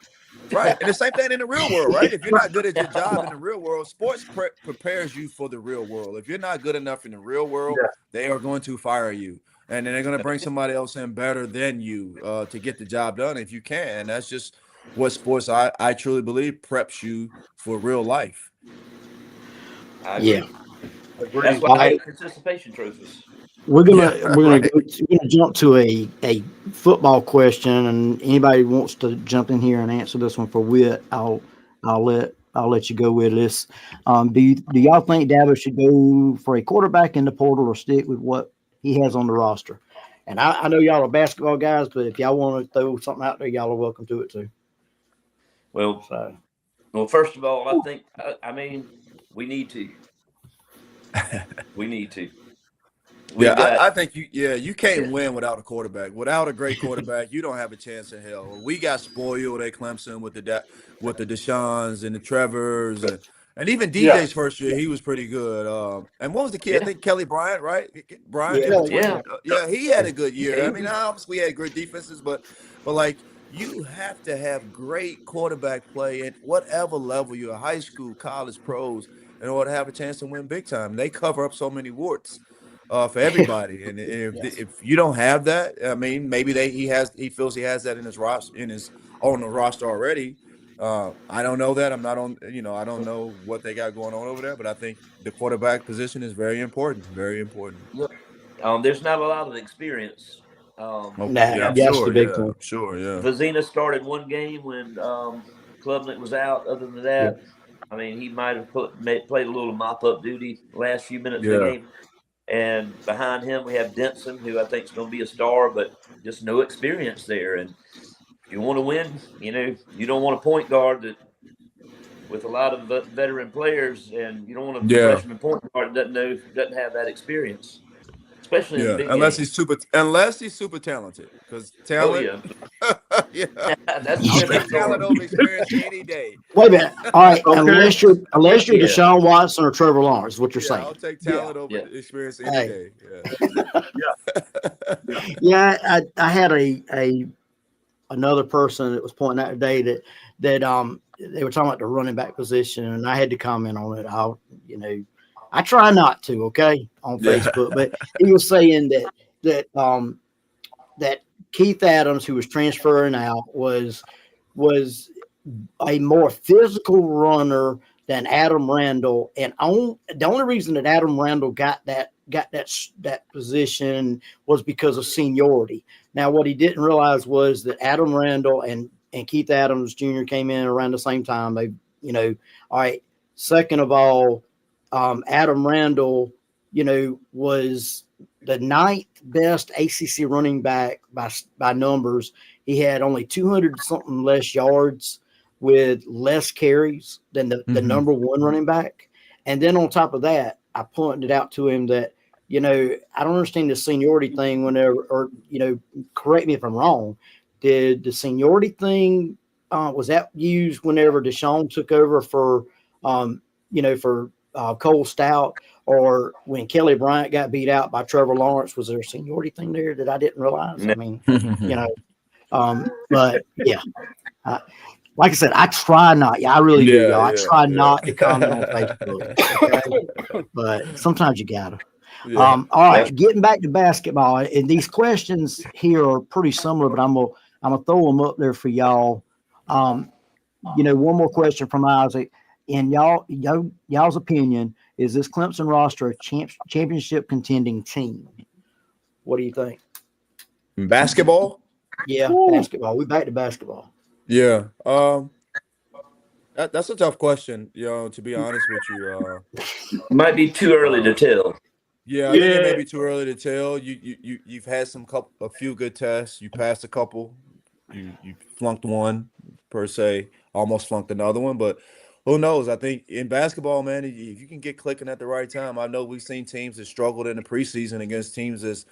Right. And the same thing in the real world, right? If you're not good at your job in the real world, sports prepares you for the real world. If you're not good enough in the real world, they are going to fire you. And then they're going to bring somebody else in better than you to get the job done if you can. And that's just what sports, I truly believe, preps you for real life. I agree. Yeah. That's why I have participation trophies. We're gonna jump to a football question, and anybody who wants to jump in here and answer this one for Whit, I'll let you go with this. Do y'all think Davis should go for a quarterback in the portal or stick with what he has on the roster? And I know y'all are basketball guys, but if y'all want to throw something out there, y'all are welcome to it too. Well, first of all, I think we need to. We need to. I think you can't win without a quarterback. Without a great quarterback, you don't have a chance in hell. We got spoiled at Clemson with the Deshaun's and the Trevors and even DJ's first year, he was pretty good. And what was the kid? I think Kelly Bryant, right? Bryant, he had a good year. I mean, obviously we had great defenses, but like you have to have great quarterback play at whatever level you're, high school, college, pros, in order to have a chance to win big time. They cover up so many warts. For everybody, and if you don't have that, I mean, maybe he feels he has that in his roster, on the roster already. I don't know that. I'm not on. I don't know what they got going on over there, but I think the quarterback position is very important. Very important. There's not a lot of experience. That's the big thing. Sure, yeah. Vizina started one game when Klubnik was out. Other than that, I mean, he might have played a little mop-up duty last few minutes of the game. And behind him, we have Denson, who I think is going to be a star, but just no experience there. And if you want to win, you don't want a point guard that with a lot of veteran players, and you don't want a freshman point guard that doesn't have that experience, especially in the big unless game. he's super talented, because talent. That's I'll take talent over experience any day. Wait a minute. All right, unless you're Deshaun Watson or Trevor Lawrence, what you're saying? I'll take talent over experience any day. I had another person that was pointing out today that they were talking about the running back position, and I had to comment on it. I try not to, on Facebook, but he was saying that Keith Adams, who was transferring out, was a more physical runner than Adam Randall, and the only reason that Adam Randall got that position was because of seniority. Now, what he didn't realize was that Adam Randall and Keith Adams Jr. came in around the same time. They, all right. Second of all, Adam Randall, was the 9th best ACC running back by numbers. He had only 200 something less yards with less carries than the number one running back. And then on top of that, I pointed out to him that, I don't understand the seniority thing correct me if I'm wrong. Did the seniority thing, was that used whenever Deshaun took over for Cole Stout, or when Kelly Bryant got beat out by Trevor Lawrence? Was there a seniority thing there that I didn't realize? I mean, but yeah, like I said, I try not. Yeah, I really do. I try not to comment on Facebook, but sometimes you gotta. All right, getting back to basketball, and these questions here are pretty similar, but I'm gonna throw them up there for y'all. One more question from Isaac. In y'all's opinion, is this Clemson roster a championship contending team? What do you think? Basketball? Yeah, basketball. We back to basketball. Yeah. That's a tough question, to be honest with you. Might be too early to tell. Yeah, I think it may be too early to tell. You've had a few good tests. You passed a couple. You flunked one per se, almost flunked another one, but who knows? I think in basketball, man, if you can get clicking at the right time, I know we've seen teams that struggled in the preseason against teams that's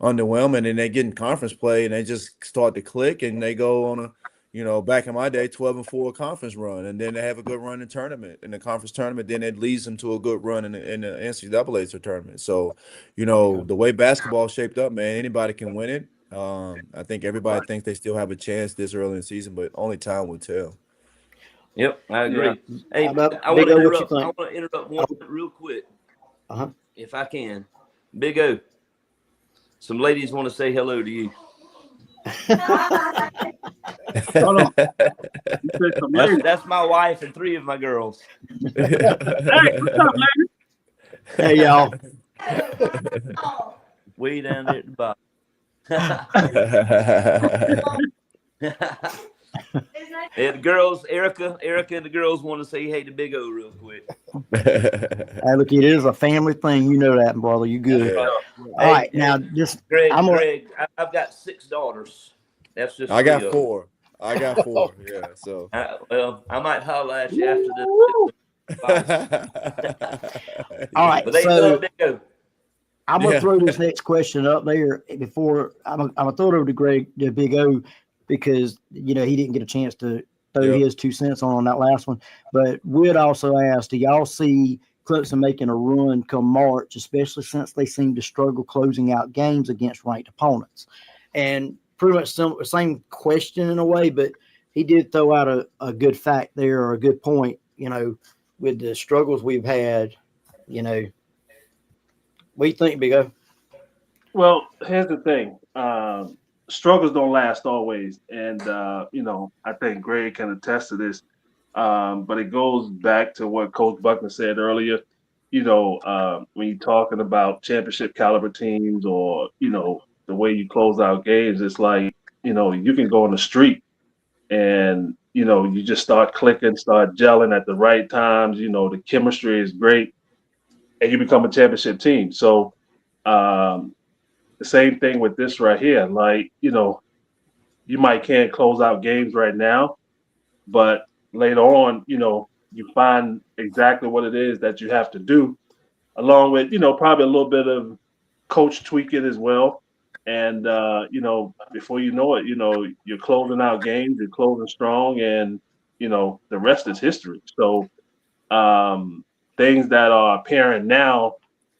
underwhelming, and they get in conference play and they just start to click, and they go on a, back in my day, 12-4 conference run, and then they have a good run in the conference tournament. Then it leads them to a good run in the NCAA tournament. So, the way basketball shaped up, man, anybody can win it. I think everybody thinks they still have a chance this early in the season, but only time will tell. Yep, I agree. Yeah. Hey, I want to interrupt one real quick, if I can. Big O, some ladies want to say hello to you. That's my wife and 3 of my girls. Hey, what's up, lady? Hey, y'all. Way down there at the bottom. And the girls, Erica and the girls want to say hey to Big O real quick. Hey, look, it is a family thing. You know that, brother. You good. Yeah. All right, now just Greg, I've got 6 daughters. That's just I got 4. Yeah, so I might holler at you after this. All right, But they so love Big O. I I'm gonna Yeah. throw this next question up there before I'm gonna throw it over to Greg, to Big O, because he didn't get a chance to throw his 2 cents on that last one. But Wood also asked, do y'all see Clemson making a run come March, especially since they seem to struggle closing out games against ranked opponents? And pretty much same question in a way, but he did throw out a good fact there, or a good point, with the struggles we've had, What do you think, Big O? Well, here's the thing. Struggles don't last always. And, I think Greg can attest to this. But it goes back to what Coach Buckner said earlier. When you're talking about championship caliber teams, or, the way you close out games, it's like, you can go on the street and, you just start clicking, start gelling at the right times. The chemistry is great and you become a championship team. So, the same thing with this right here. Like, you might can't close out games right now, but later on, you find exactly what it is that you have to do, along with, probably a little bit of coach tweaking as well. And, before you know it, you're closing out games, you're closing strong, and, the rest is history. So, things that are apparent now,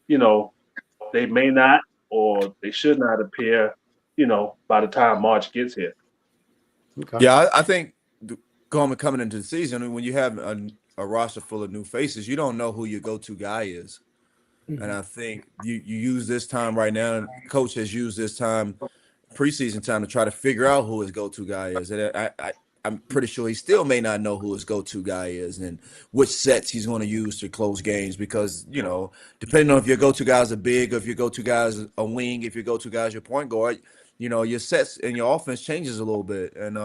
they may not, or they should not appear, by the time March gets here. Okay. Yeah, I think coming into the season, when you have a roster full of new faces, you don't know who your go-to guy is. Mhm. And I think you use this time right now, and coach has used this time, preseason time, to try to figure out who his go-to guy is. And I'm pretty sure he still may not know who his go-to guy is and which sets he's going to use to close games, because, depending on if your go-to guy is a big, or if your go-to guy is a wing, if your go-to guy is your point guard, your sets and your offense changes a little bit. And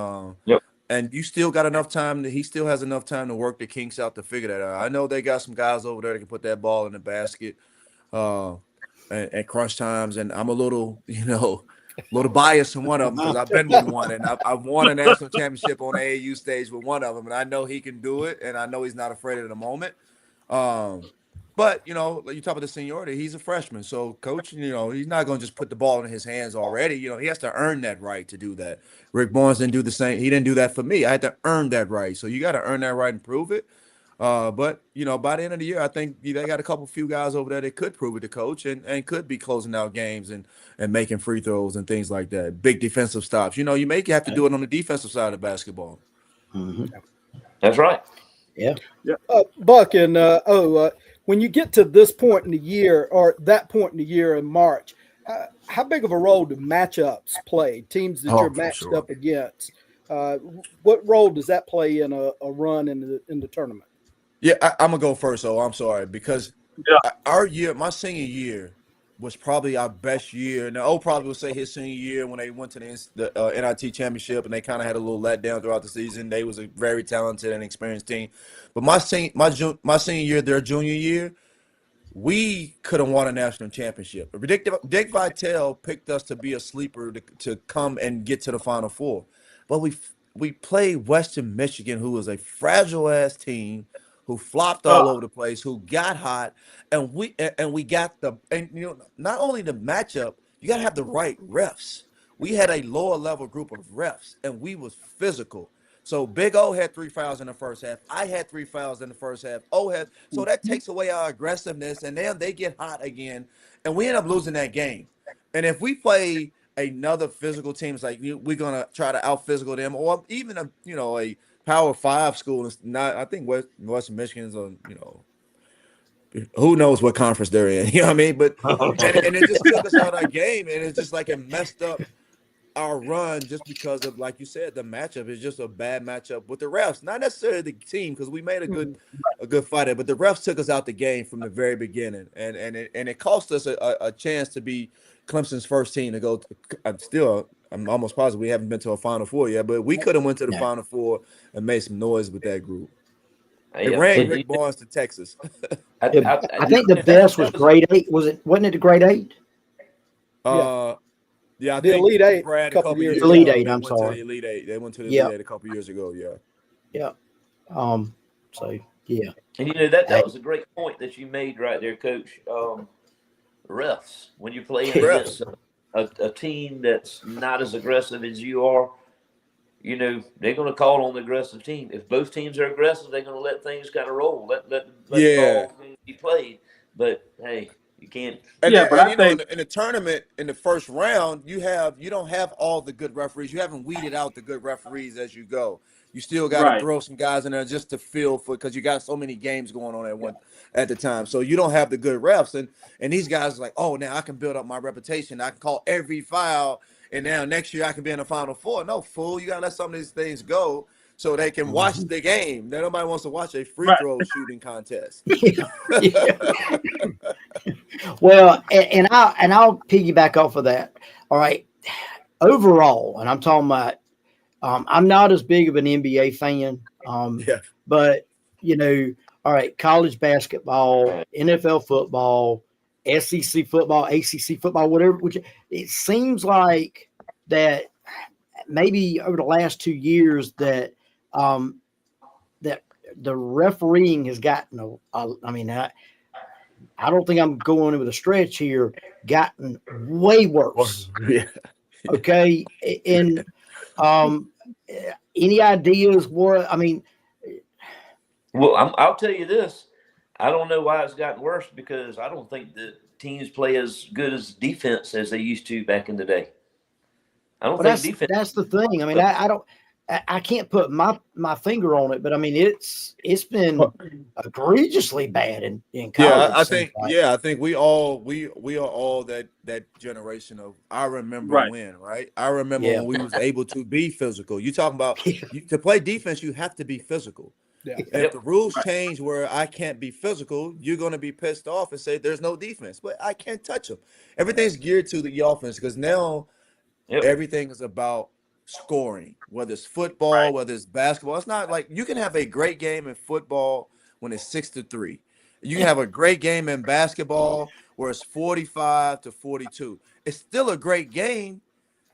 Yep. and you still got enough time he still has enough time to work the kinks out to figure that out. I know they got some guys over there that can put that ball in the basket at crunch times, and I'm a little biased in one of them, because I've been with one, and I've won a national championship on the AAU stage with one of them, and I know he can do it, and I know he's not afraid of the moment. But you talk about the seniority, he's a freshman, so coach, he's not going to just put the ball in his hands already. He has to earn that right to do that. Rick Barnes didn't do the same. He didn't do that for me. I had to earn that right. So you got to earn that right and prove it. But by the end of the year, I think they got a few guys over there that could prove it to coach, and could be closing out games and making free throws and things like that. Big defensive stops. You may have to do it on the defensive side of basketball. Mm-hmm. That's right. Yeah. Buck and when you get to this point in the year, or that point in the year in March, how big of a role do matchups play? Teams that you're matched up against. What role does that play in a run in the tournament? Yeah, I'm gonna go first. So I'm sorry, because my senior year was probably our best year. Now, O probably would say his senior year, when they went to the NIT championship, and they kind of had a little letdown throughout the season. They was a very talented and experienced team, but my senior year, their junior year, we could have won a national championship. Dick Vitale picked us to be a sleeper to come and get to the Final Four, but we played Western Michigan, who was a fragile ass team, who flopped all over the place, who got hot, and we got not only the matchup, you got to have the right refs. We had a lower level group of refs, and we was physical. So Big O had 3 fouls in the first half. I had 3 fouls in the first half. So that takes away our aggressiveness, and then they get hot again, and we end up losing that game. And if we play another physical team, it's like we're gonna try to out physical them, or even a Power 5 school. Not, I think Western Michigan's who knows what conference they're in. You know what I mean? But and it just took us out of our game, and it's just like it messed up our run, just because of, like you said, the matchup is just a bad matchup with the refs, not necessarily the team, because we made a good fight, but the refs took us out the game from the very beginning, and it cost us a chance to be Clemson's first team to go. I'm almost positive we haven't been to a Final Four yet, but we could have went to the Final Four and made some noise with that group. It ran Rick Barnes to Texas. I think the best was grade 8. Wasn't it a grade 8? Yeah, I the think Elite Eight Brad a couple years ago. Elite Eight. They I'm went sorry. To the Elite Eight. They went to the Elite Eight a couple years ago. Yeah. Yeah. So yeah. And that was a great point that you made right there, Coach. refs when you're playing Refs. against a team that's not as aggressive as you are. You know, they're going to call on the aggressive team. If both teams are aggressive, they're going to let things kind of roll, let the ball be played. But hey, you can't. And, Yeah, but I you know, think in the tournament, in the first round, you don't have all the good referees. You haven't weeded out the good referees as you go. You still got to Right. throw some guys in there just to feel for, because you got so many games going on at the time. So you don't have the good refs, and these guys are like, oh, now I can build up my reputation. I can call every foul, and now next year I can be in the Final Four. No, fool, you got to let some of these things go so they can watch the game. Now, nobody wants to watch a free throw shooting contest. Yeah. Well, and I'll piggyback off of that. All right. Overall, and I'm talking about, I'm not as big of an NBA fan, Yeah. but you know, all right, college basketball, NFL football, SEC football, ACC football, whatever. Which it seems like that maybe over the last 2 years that that the refereeing has gotten. I don't think I'm going with a stretch here. Gotten way worse. Yeah. Okay, and any ideas what? I mean, Well, I'll tell you this. I don't know why it's gotten worse, because I don't think the teams play as good as defense as they used to back in the day. I don't but think defense. that's the thing. I mean, I can't put my finger on it, but I mean, it's been egregiously bad in college. Yeah, I think we are all that generation of I remember Right. when, right? I remember when we was able to be physical. You talking about to play defense, you have to be physical. Yeah. And if the rules change where I can't be physical, you're going to be pissed off and say there's no defense. But I can't touch them. Everything's geared to the offense, because now everything is about scoring, whether it's football, whether it's basketball. It's not like you can have a great game in football when it's 6-3. You can have a great game in basketball where it's 45-42. It's still a great game,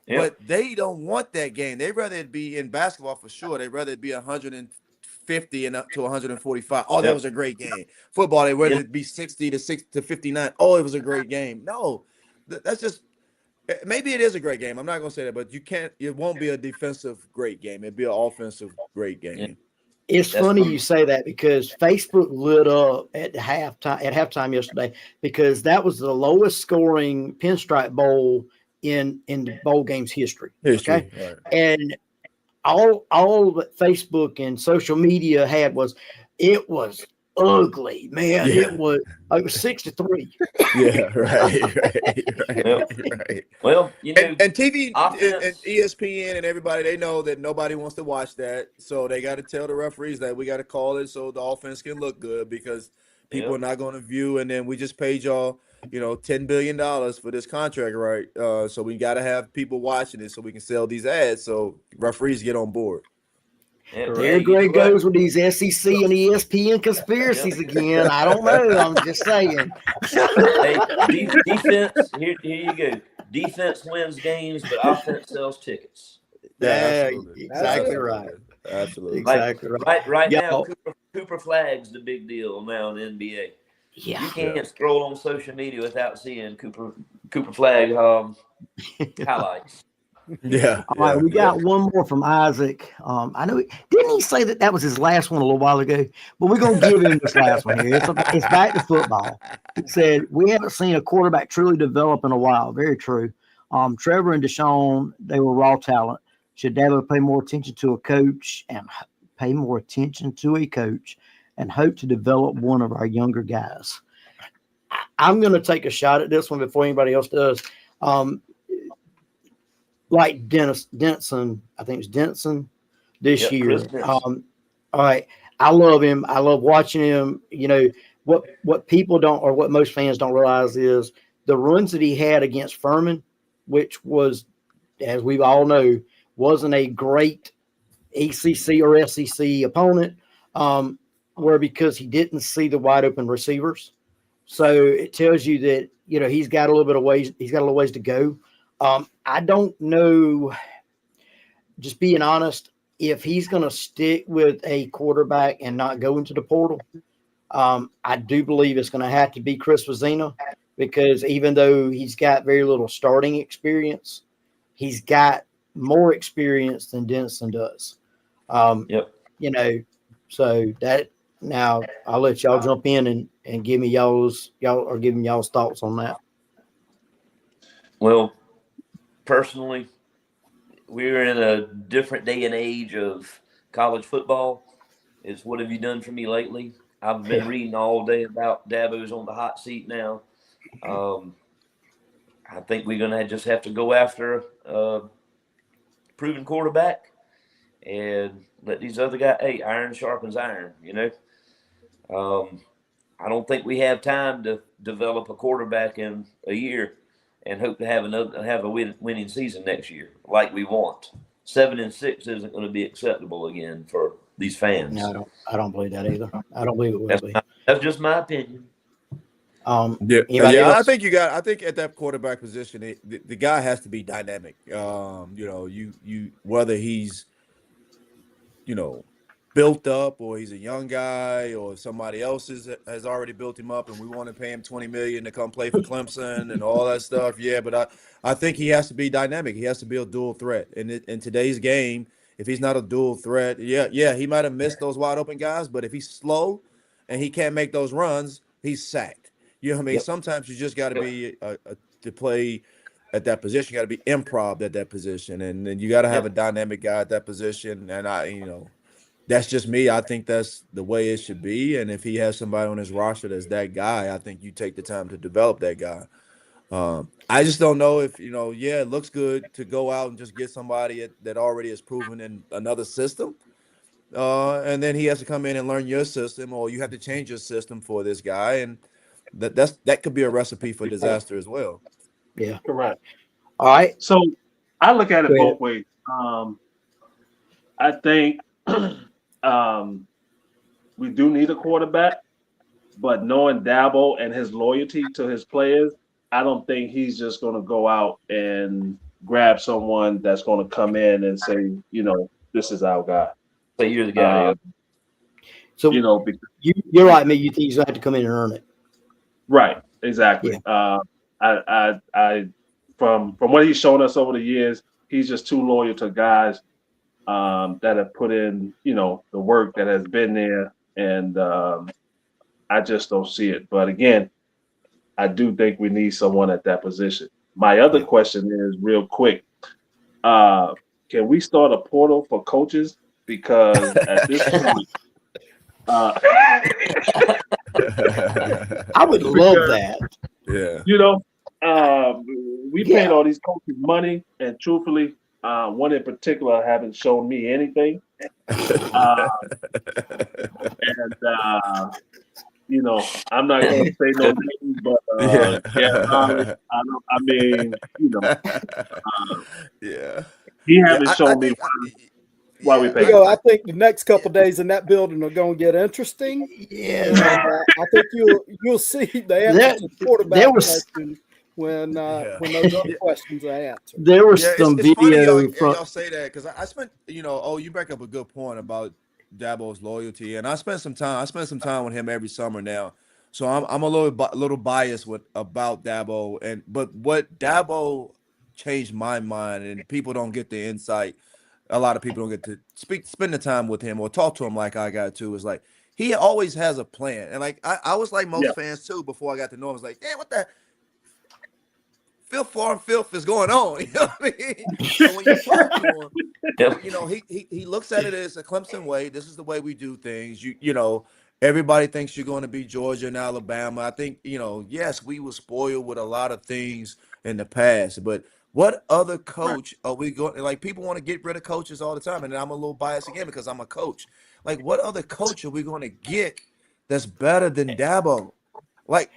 but they don't want that game. They'd rather it be in basketball for sure. They'd rather it be 150 and up to 145. Oh, that was a great game. Football, they'd rather it be 60-59. Oh, it was a great game. No, that's just. Maybe it is a great game. I'm not going to say that, but it won't be a defensive great game. It'd be an offensive great game. It's funny you say that, because Facebook lit up at halftime yesterday, because that was the lowest scoring Pinstripe Bowl in the bowl game's history. Okay. Right. And all that Facebook and social media had was ugly, man. Yeah. It was 6-3. Yeah, right. Well, you know, and TV offense, and ESPN and everybody, they know that nobody wants to watch that, so they got to tell the referees that we got to call it so the offense can look good, because people are not going to view. And then we just paid y'all, $10 billion for this contract, right? So we got to have people watching it so we can sell these ads, so referees get on board. There Greg goes with these SEC and ESPN conspiracies again. I don't know. I'm just saying. Hey, defense, here you go. Defense wins games, but offense sells tickets. Yeah, Absolutely. exactly right. Absolutely. Exactly right. Right now, Cooper Flag's the big deal now in the NBA. Yeah. You can't scroll on social media without seeing Cooper Flag highlights. Yeah. All right, we got one more from Isaac. I know didn't he say that was his last one a little while ago? But we're gonna give him this last one here. It's back to football. He said we haven't seen a quarterback truly develop in a while. Very true. Trevor and Deshaun, they were raw talent. Should Dabo pay more attention to a coach and hope to develop one of our younger guys? I'm gonna take a shot at this one before anybody else does. Like Denson, I think it's Denson this year. All right. I love him. I love watching him. What people don't, or what most fans don't realize, is the runs that he had against Furman, which was, as we all know, wasn't a great ACC or SEC opponent, were because he didn't see the wide open receivers. So it tells you that, he's got a little ways to go. I don't know, just being honest, if he's going to stick with a quarterback and not go into the portal. I do believe it's going to have to be Chris Vazina, because even though he's got very little starting experience, he's got more experience than Denson does. Yep. You know, so that now I'll let y'all jump in and give me y'all are giving y'all's thoughts on that. Well, personally, we're in a different day and age of college football. It's what have you done for me lately? I've been reading all day about Dabo's on the hot seat now. I think we're going to just have to go after a proven quarterback and let these other guys, hey, iron sharpens iron, you know. I don't think we have time to develop a quarterback in a year and hope to have a winning season next year like we want. 7-6 isn't going to be acceptable again for these fans. No, I don't believe that either. I don't believe it will be. That's just my opinion. Anybody else? I think at that quarterback position, the guy has to be dynamic. You whether he's, built up or he's a young guy or somebody else has already built him up and we want to pay him $20 million to come play for Clemson and all that stuff. Yeah, but I think he has to be dynamic. He has to be a dual threat. And in today's game, if he's not a dual threat, yeah, he might have missed those wide open guys, but if he's slow and he can't make those runs, he's sacked. You know what I mean? Yep. Sometimes you just got to be to play at that position. You got to be improv at that position, and then you got to have a dynamic guy at that position. And that's just me. I think that's the way it should be. And if he has somebody on his roster that's that guy, I think you take the time to develop that guy. I just don't know if, it looks good to go out and just get somebody that already is proven in another system. And then he has to come in and learn your system, or you have to change your system for this guy. And that could be a recipe for disaster as well. Yeah. Correct. All right. So I look at it Go ahead. both ways. I think we do need a quarterback, but knowing Dabo and his loyalty to his players, I don't think he's just going to go out and grab someone that's going to come in and say, this is our guy. So you're the guy. So because, you're like me. You think he's going to have to come in and earn it. right? Exactly. Yeah. I from what he's shown us over the years, he's just too loyal to guys that have put in, the work that has been there, and I just don't see it. But again, I do think we need someone at that position. My other question is real quick: can we start a portal for coaches? Because at this point, I would love that. Yeah. We paid all these coaches money, and truthfully, one in particular haven't shown me anything. I'm not going to say no names, but he haven't shown me why we pay. I think the next couple of days in that building are going to get interesting. Yeah. I think you'll see the answer to the quarterback question when those other questions are answered. There was some it's funny video from y'all say that, because I spent, you bring up a good point about Dabo's loyalty, and I spent some time with him every summer now, so I'm a little biased about Dabo, but what Dabo changed my mind, and people don't get the insight. A lot of people don't get to spend the time with him or talk to him like I got to. Is like he always has a plan, and like I was like most fans too before I got to know him. I was like, damn, what the filth is going on? You know what I mean? So when you talk to him, he looks at it as a Clemson way. This is the way we do things. Everybody thinks you're going to be Georgia and Alabama. I think, yes, we were spoiled with a lot of things in the past, but what other coach are we going? Like, people want to get rid of coaches all the time, and I'm a little biased again because I'm a coach. Like, what other coach are we going to get that's better than Dabo? Like,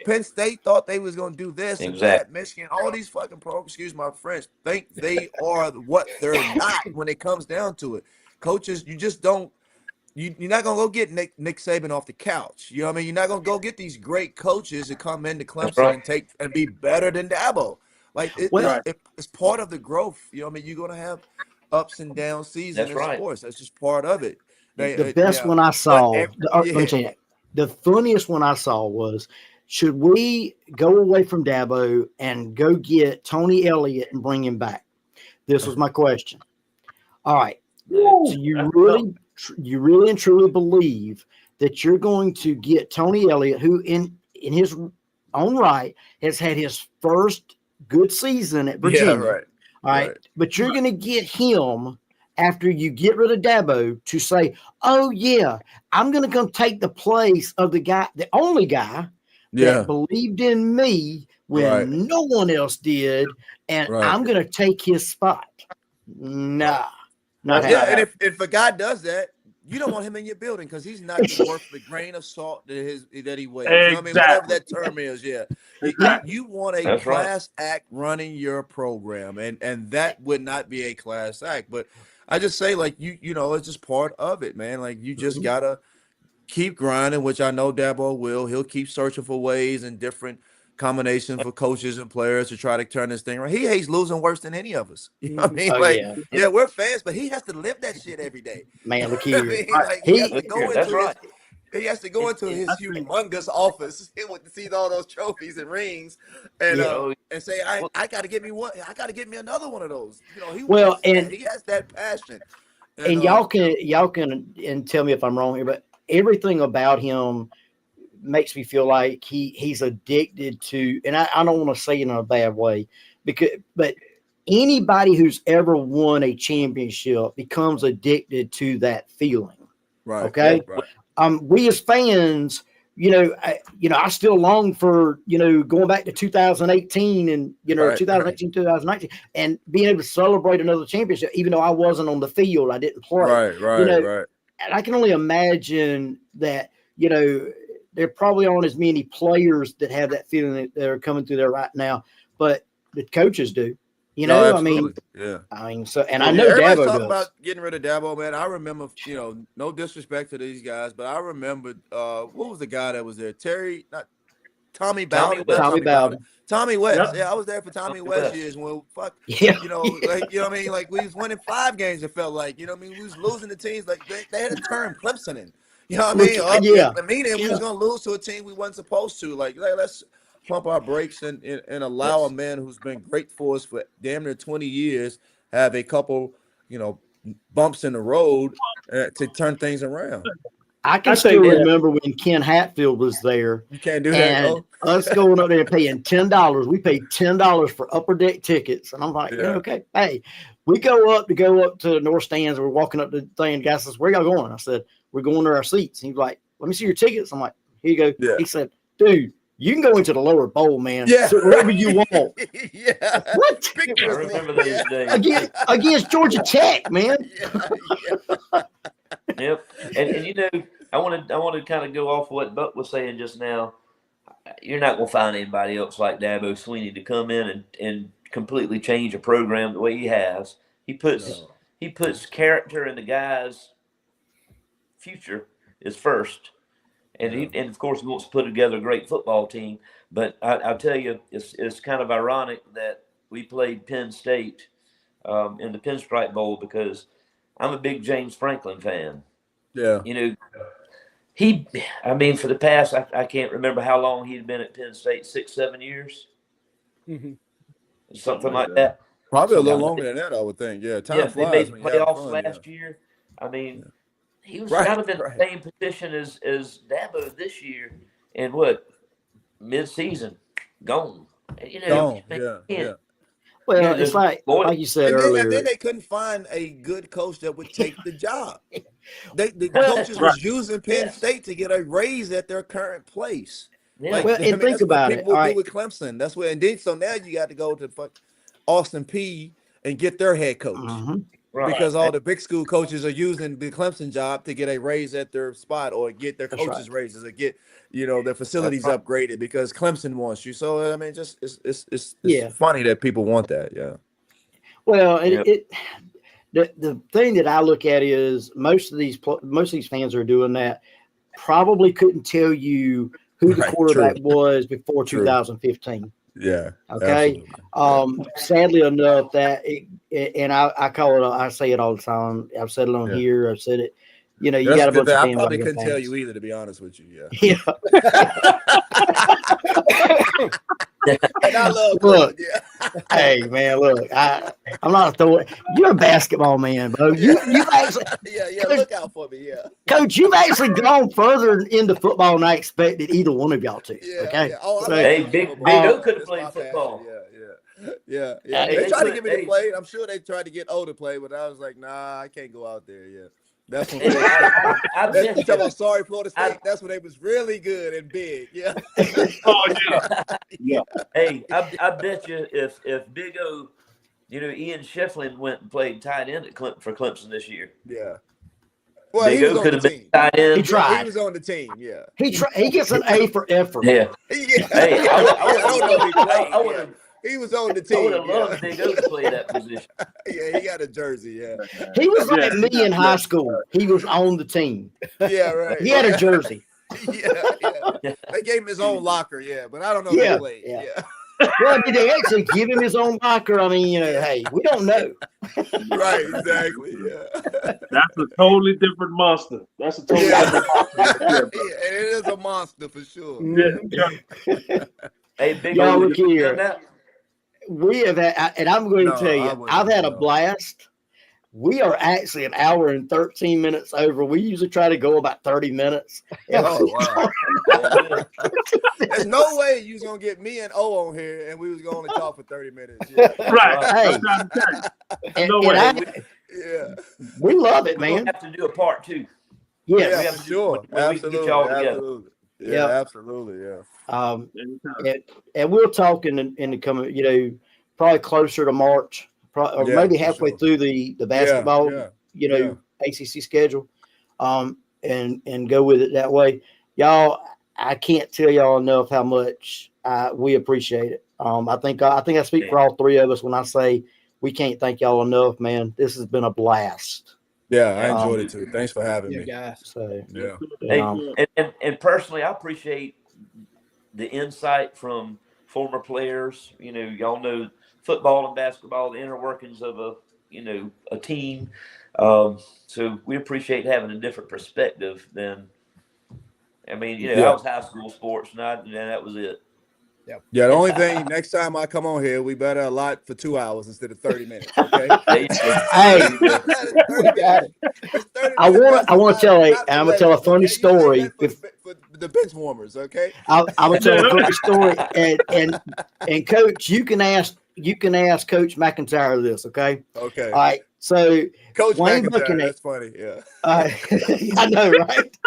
Penn State thought they was going to do this and that. Michigan, all these fucking programs, excuse my French, think they are what they're not when it comes down to it. Coaches, you just don't. You're not going to go get Nick Saban off the couch. You know what I mean? You're not going to go get these great coaches to come into Clemson and be better than Dabo. Like, it's part of the growth. You know what I mean? You're going to have ups and down seasons in sports. That's just part of it. The best one I saw, let me tell you, the funniest one I saw was should we go away from Dabo and go get Tony Elliott and bring him back? This was my question. All right. So you really and truly believe that you're going to get Tony Elliott, who in his own right has had his first good season at Virginia. Yeah, right. All right. But you're going to get him after you get rid of Dabo to say, oh, yeah, I'm going to come take the place of the only guy that believed in me when no one else did, and I'm going to take his spot. Nah. Not and if a guy does that, you don't want him in your building because he's not worth the grain of salt that he weighs. You know what I mean? Whatever that term is, You want a class act running your program, and that would not be a class act. But I just say, like, you know, it's just part of it, man. Like, you just gotta keep grinding, which I know Dabo will. He'll keep searching for ways and different combinations for coaches and players to try to turn this thing around. He hates losing worse than any of us. You know what I mean? Yeah, we're fans, but he has to live that shit every day. Man, look here. He has to go into his humongous office to see all those trophies and rings, and say, I got to get me one. I got to get me another one of those. You know, he has that passion. And y'all can and tell me if I'm wrong here, but everything about him makes me feel like he's addicted to, and I don't want to say it in a bad way, but anybody who's ever won a championship becomes addicted to that feeling. Right. Okay. Right. We as fans, I still long for, going back to 2018 and, 2018, 2019 and being able to celebrate another championship, even though I wasn't on the field, I didn't play. Right. And I can only imagine that, there probably aren't as many players that have that feeling that are coming through there right now, but the coaches do. I mean, so, and I know everybody's Dabo talking does. about getting rid of Dabo, man. I remember, no disrespect to these guys, but I remember, what was the guy that was there? Tommy Bowden. Tommy West. Yep. Yeah, I was there for Tommy West years when I mean? Like, we was winning 5 games, it felt like, we was losing the teams. Like, they had a term, Clemson in. You know what I mean? We was going to lose to a team we wasn't supposed to. Like let's pump our brakes and allow a man who's been great for us for damn near 20 years have a couple, bumps in the road to turn things around. I can still remember when Ken Hatfield was there. You can't do that. And us going up there and paying $10. We paid $10 for upper deck tickets. And I'm like, okay. Hey, we go up to the north stands. We're walking up the thing. Guy says, where y'all going? I said, we're going to our seats. He's like, let me see your tickets. I'm like, here you go. Yeah. He said, dude, you can go into the lower bowl, man. Yeah. So wherever you want. What? I remember those days. Against Georgia Tech, man. Yep. And I want to kind of go off what Buck was saying just now. You're not going to find anybody else like Dabo Swinney to come in and completely change a program the way he has. He puts character in the guy's future is first, and of course he wants to put together a great football team. But I'll tell you, it's kind of ironic that we played Penn State in the Pinstripe Bowl because I'm a big James Franklin fan. Yeah, for the past I can't remember how long he'd been at Penn State, 6-7 years, something like that. Probably a little longer than that, I would think. Yeah, time flies. They made the playoffs last year. I mean. He was kind of in the same position as Dabo this year, and mid-season gone. Gone. Well, it's like you said earlier. And then they couldn't find a good coach that would take the job. The coaches was using Penn State to get a raise at their current place. Yeah. Think about it. People do with Clemson. That's where, and then so now you got to go to Austin Peay and get their head coach. Mm-hmm. Right. Because all the big school coaches are using the Clemson job to get a raise at their spot or get their coaches raises or get, their facilities upgraded because Clemson wants you. So, I mean, just it's funny that people want that. Yeah. Well, the thing that I look at is most of these fans are doing that probably couldn't tell you who the quarterback was before 2015. Yeah. Okay. Sadly enough, and I call it. I say it all the time. I've said it on here. I've said it. You got a bunch of fans. I probably couldn't tell you either, to be honest with you. Yeah. And I love Look, Clemson, yeah. hey man, look, I'm not a thrower. You're a basketball man, bro. You've actually, Yeah, look out for me, yeah. Coach, you've actually gone further into football than I expected either one of y'all to. Yeah, Okay. yeah. Oh, I So, love Hey, playing Big football. O could have That's played my football. passion. Yeah. Hey, They tried to put- get me to play. I'm sure they tried to get O to play, but I was like, nah, I can't go out there. Yeah. That's when Hey, I that's bet you talking you. about sorry Florida State. That's when they was really good and big. Yeah. Oh yeah. Hey, I bet you if Big O, Ian Shefflin went and played tight end for Clemson this year. Yeah. Well, Big he was O on could the have been team. tight end. He tried. He was on the team. Yeah. he gets an A for effort. Yeah. Yeah. Hey, I don't know if he played. I would have. He was on the I would team. have loved Big O to play that position. Yeah, he got a jersey. Yeah. He was like me in high school. He was on the team. Yeah, right. He had a jersey. Yeah. They gave him his own locker, yeah, but I don't know if Yeah, he played. yeah. Yeah. Well, did they actually give him his own locker? I mean, hey, we don't know. Right, exactly. Yeah. That's a totally different monster. That's a totally Yeah. different Yeah, and it is a monster for sure. Yeah. Hey, Big Y'all O, look you here. done that? We have had, and I'm going to No, tell I you, wouldn't, I've had a no. blast. We are actually an hour and 13 minutes over. We usually try to go about 30 minutes. Oh, wow. Oh, man. There's no way you was gonna get me and O on here and we was gonna only talk for 30 minutes. Yeah. Right. Hey. I'm trying to tell you. And, No and way. Yeah. we love it, We're gonna man. have to do a part 2. Yes. Yeah, we have for to- sure. when we can get y'all together. Absolutely. Yeah, Yeah. absolutely. Yeah. And we'll talk in the coming, probably closer to March, or Yeah, maybe for halfway sure. through the basketball, Yeah. ACC schedule, and go with it that way. Y'all, I can't tell y'all enough how much we appreciate it. I think I speak for all three of us when I say we can't thank y'all enough, man. This has been a blast. Yeah, I enjoyed it too. Thanks for having Yeah, me. guys. So, Yeah. Hey, and personally, I appreciate the insight from former players. Y'all know football and basketball, the inner workings of a team. So we appreciate having a different perspective than. I was high school sports, and that was it. Yeah, the only thing, next time I come on here, we better allot for 2 hours instead of 30 minutes. Okay. There you go. hey, Got it. I want to I'm gonna tell a funny story. For the bench warmers, okay? I'm gonna tell a funny story, and Coach, you can ask Coach McIntyre this, okay? Okay. All right. So Coach Wayne McIntyre, Buchanan- that's funny. Yeah. I know, right?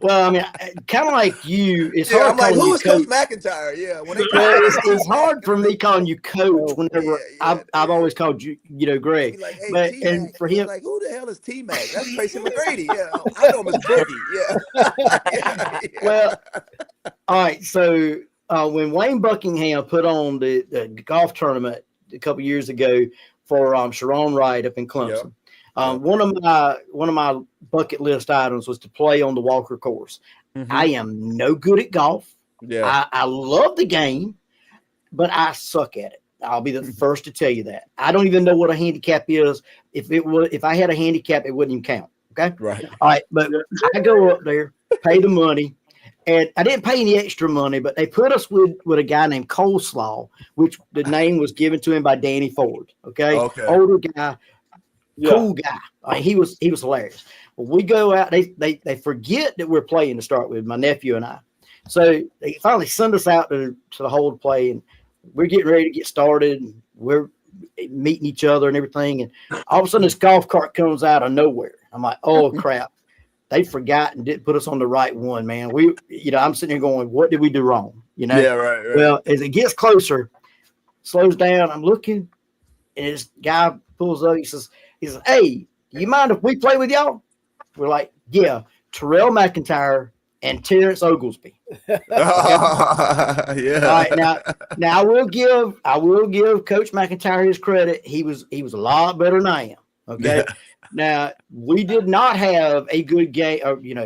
Well, I mean, kind of like you. It's Yeah, hard I'm like, calling who you is Coach Coach. McIntyre? Yeah. When they Well, it's hard for me calling you Coach whenever Yeah, I've always called you, Greg. He's like, hey, But T-Mac. and for He's him, like, who the hell is T-Mac? That's Tracy McGrady. Yeah, I know him as Boogie. Yeah. well, all right. So when Wayne Buckingham put on the golf tournament a couple years ago for Sharon Wright up in Clemson, one of my bucket list items was to play on the Walker course. Mhm. I am no good at golf. Yeah. I love the game, but I suck at it. I'll be the first to tell you that. I don't even know what a handicap is. If I had a handicap, it wouldn't even count. Okay. Right. All right. But I go up there, pay the money, and I didn't pay any extra money, but they put us with a guy named Coleslaw, which the name was given to him by Danny Ford. Okay. Older guy, cool guy. I mean, he was hilarious. Well, we go out. They forget that we're playing to start with, my nephew and I. So they finally send us out to the hole to play, and we're getting ready to get started. And we're meeting each other and everything, and all of a sudden this golf cart comes out of nowhere. I'm like, oh crap! They forgot and didn't put us on the right one, man. I'm sitting here going, what did we do wrong? Yeah. Right. Well, as it gets closer, slows down. I'm looking, and this guy pulls up. He says, "Hey, you mind if we play with y'all?" We're like, "Yeah." Terrell McIntyre and Terrence Oglesby. Yeah. All right, now I will give Coach McIntyre his credit. He was a lot better than I am. Okay. Yeah. Now we did not have a good game,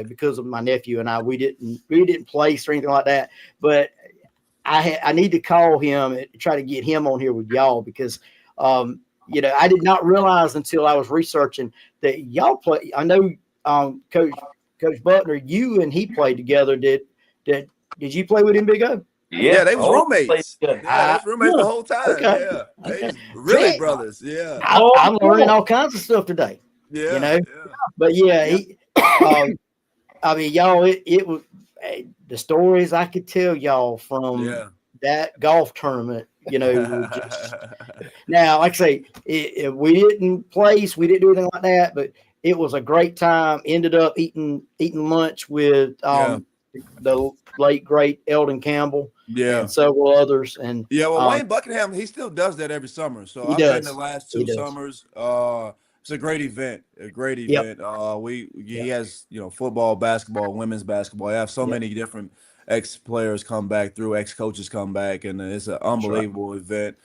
because of my nephew and I. We didn't place or anything like that. But I need to call him and try to get him on here with y'all because I did not realize until I was researching that y'all play. I know Coach Butler, you and he played together. Did Did you play with him, Big O? Yeah, they was all roommates. played together. Yeah, they was roommates the whole time. Okay. Yeah, they Okay. was really See? brothers. Yeah, I'm learning all kinds of stuff today. yeah, You know? yeah. But yeah, I mean, y'all, it was the stories I could tell y'all from Yeah. that golf tournament. You know, were just, now, like I say, we didn't place, we didn't do anything like that, but it was a great time. Ended up eating lunch with the late great Eldon Campbell Yeah. and several others. And Yeah, well, Wayne Buckingham, he still does that every summer. So He I've does. been the last He 2 does. summers. It's a great event. Yep. He has, football, basketball, women's basketball. I have so Yep. many different ex-players come back through, ex-coaches come back, and it's an unbelievable event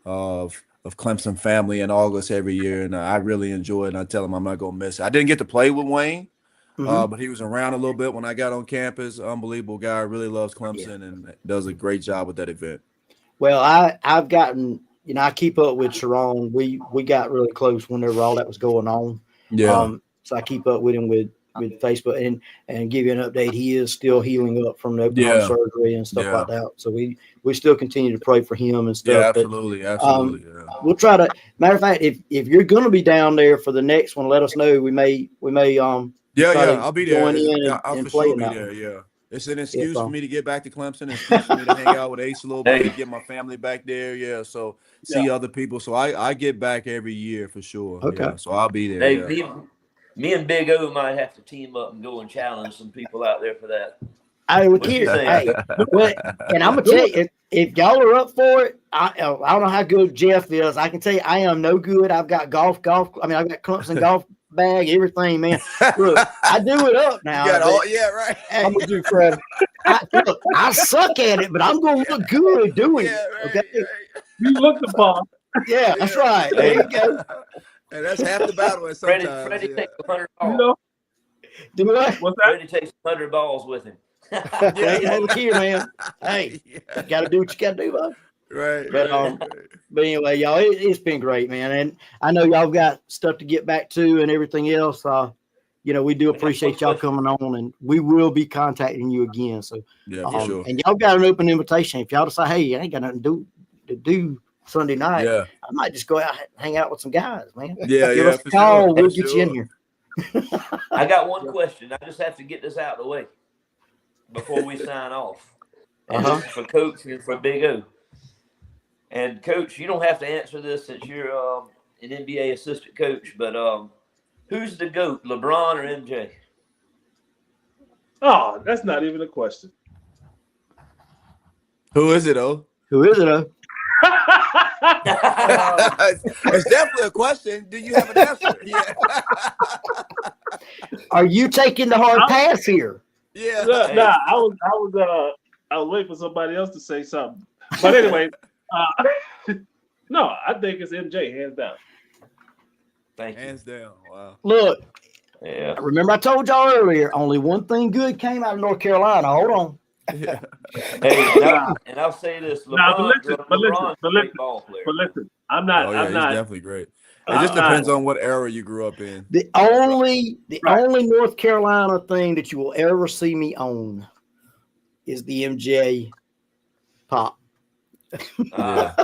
of Clemson family in August every year. And I really enjoy it, and I tell him I'm not going to miss it. I didn't get to play with Wayne. But he was around a little bit when I got on campus. Unbelievable guy, really loves Clemson and does a great job with that event. Well, I've gotten, I keep up with Sharon. We got really close whenever all that was going on. Yeah. So I keep up with him with Facebook and give you an update. He is still healing up from the open heart surgery and stuff like that. So we still continue to pray for him and stuff. Yeah, absolutely. Absolutely. We'll try to, matter of fact, if you're going to be down there for the next one, let us know. We may I'll be there. I'll and for sure play be in there. that Yeah. It's an excuse for me to get back to Clemson, an excuse for me to hang out with Ace a little bit, get my family back there. Yeah. So see other people. So I get back every year for sure. Okay. Yeah, so I'll be there. Hey, me and Big O might have to team up and go and challenge some people out there for that. I would What you hear. think? Hey, and I'm gonna tell you, if y'all are up for it, I don't know how good Jeff is. I can tell you, I am no good. I've got golf. I mean, I've got Clemson golf bag, everything, man. Look, I do it up now. You got all, right. I'm gonna do credit. I suck at it, but I'm gonna look good at doing it. Okay. Right. You look the ball. Yeah, that's right. There you go. And that's half the battle. Sometimes, Freddie takes 100 balls. You know Do what? what's that? Freddie takes 100 balls with him. Hey, look here, man. Hey, you gotta do what you gotta do, bud. Right. But anyway, y'all, it's been great, man. And I know y'all got stuff to get back to and everything else. We do appreciate y'all coming on, and we will be contacting you again. So for sure. And y'all got an open invitation. If y'all decide, hey, I ain't got nothing to do Sunday night, I might just go out and hang out with some guys, man. Give us a call. Sure. We'll get you in here. I got one question. I just have to get this out of the way before we sign off. And this is for Coach and for Big O. And Coach, you don't have to answer this since you're an NBA assistant coach, but who's the GOAT, LeBron or MJ? Oh, that's not even a question. Who is it, though? It's definitely a question. Do you have an answer? Yeah. Are you taking the hard pass here? Yeah. Nah, I was waiting for somebody else to say something. But anyway, no, I think it's MJ, hands down. Thank you. Hands down. Wow. Look, Yeah. remember I told y'all earlier, only one thing good came out of North Carolina. Hold on. Yeah. Hey, and I'll say this: LeBron's a great ball player. But listen, I'm not. He's definitely great. It just I'm depends not. on what era you grew up in. The only North Carolina thing that you will ever see me own is the MJ pop. There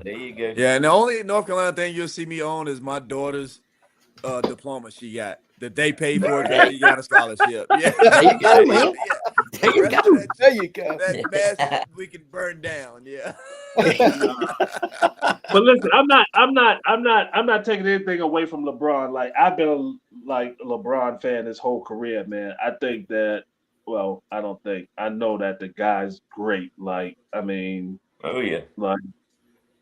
you go. Yeah, and the only North Carolina thing you'll see me on is my daughter's diploma she got that they paid for because she got a scholarship. Yeah, There you go, man. There you go. There you go. That mess we can burn down. Yeah. But listen, I'm not taking anything away from LeBron. Like I've been a LeBron fan his whole career, man. I think that. Well, I don't think. I know that the guy's great. Like, I mean, Oh yeah. like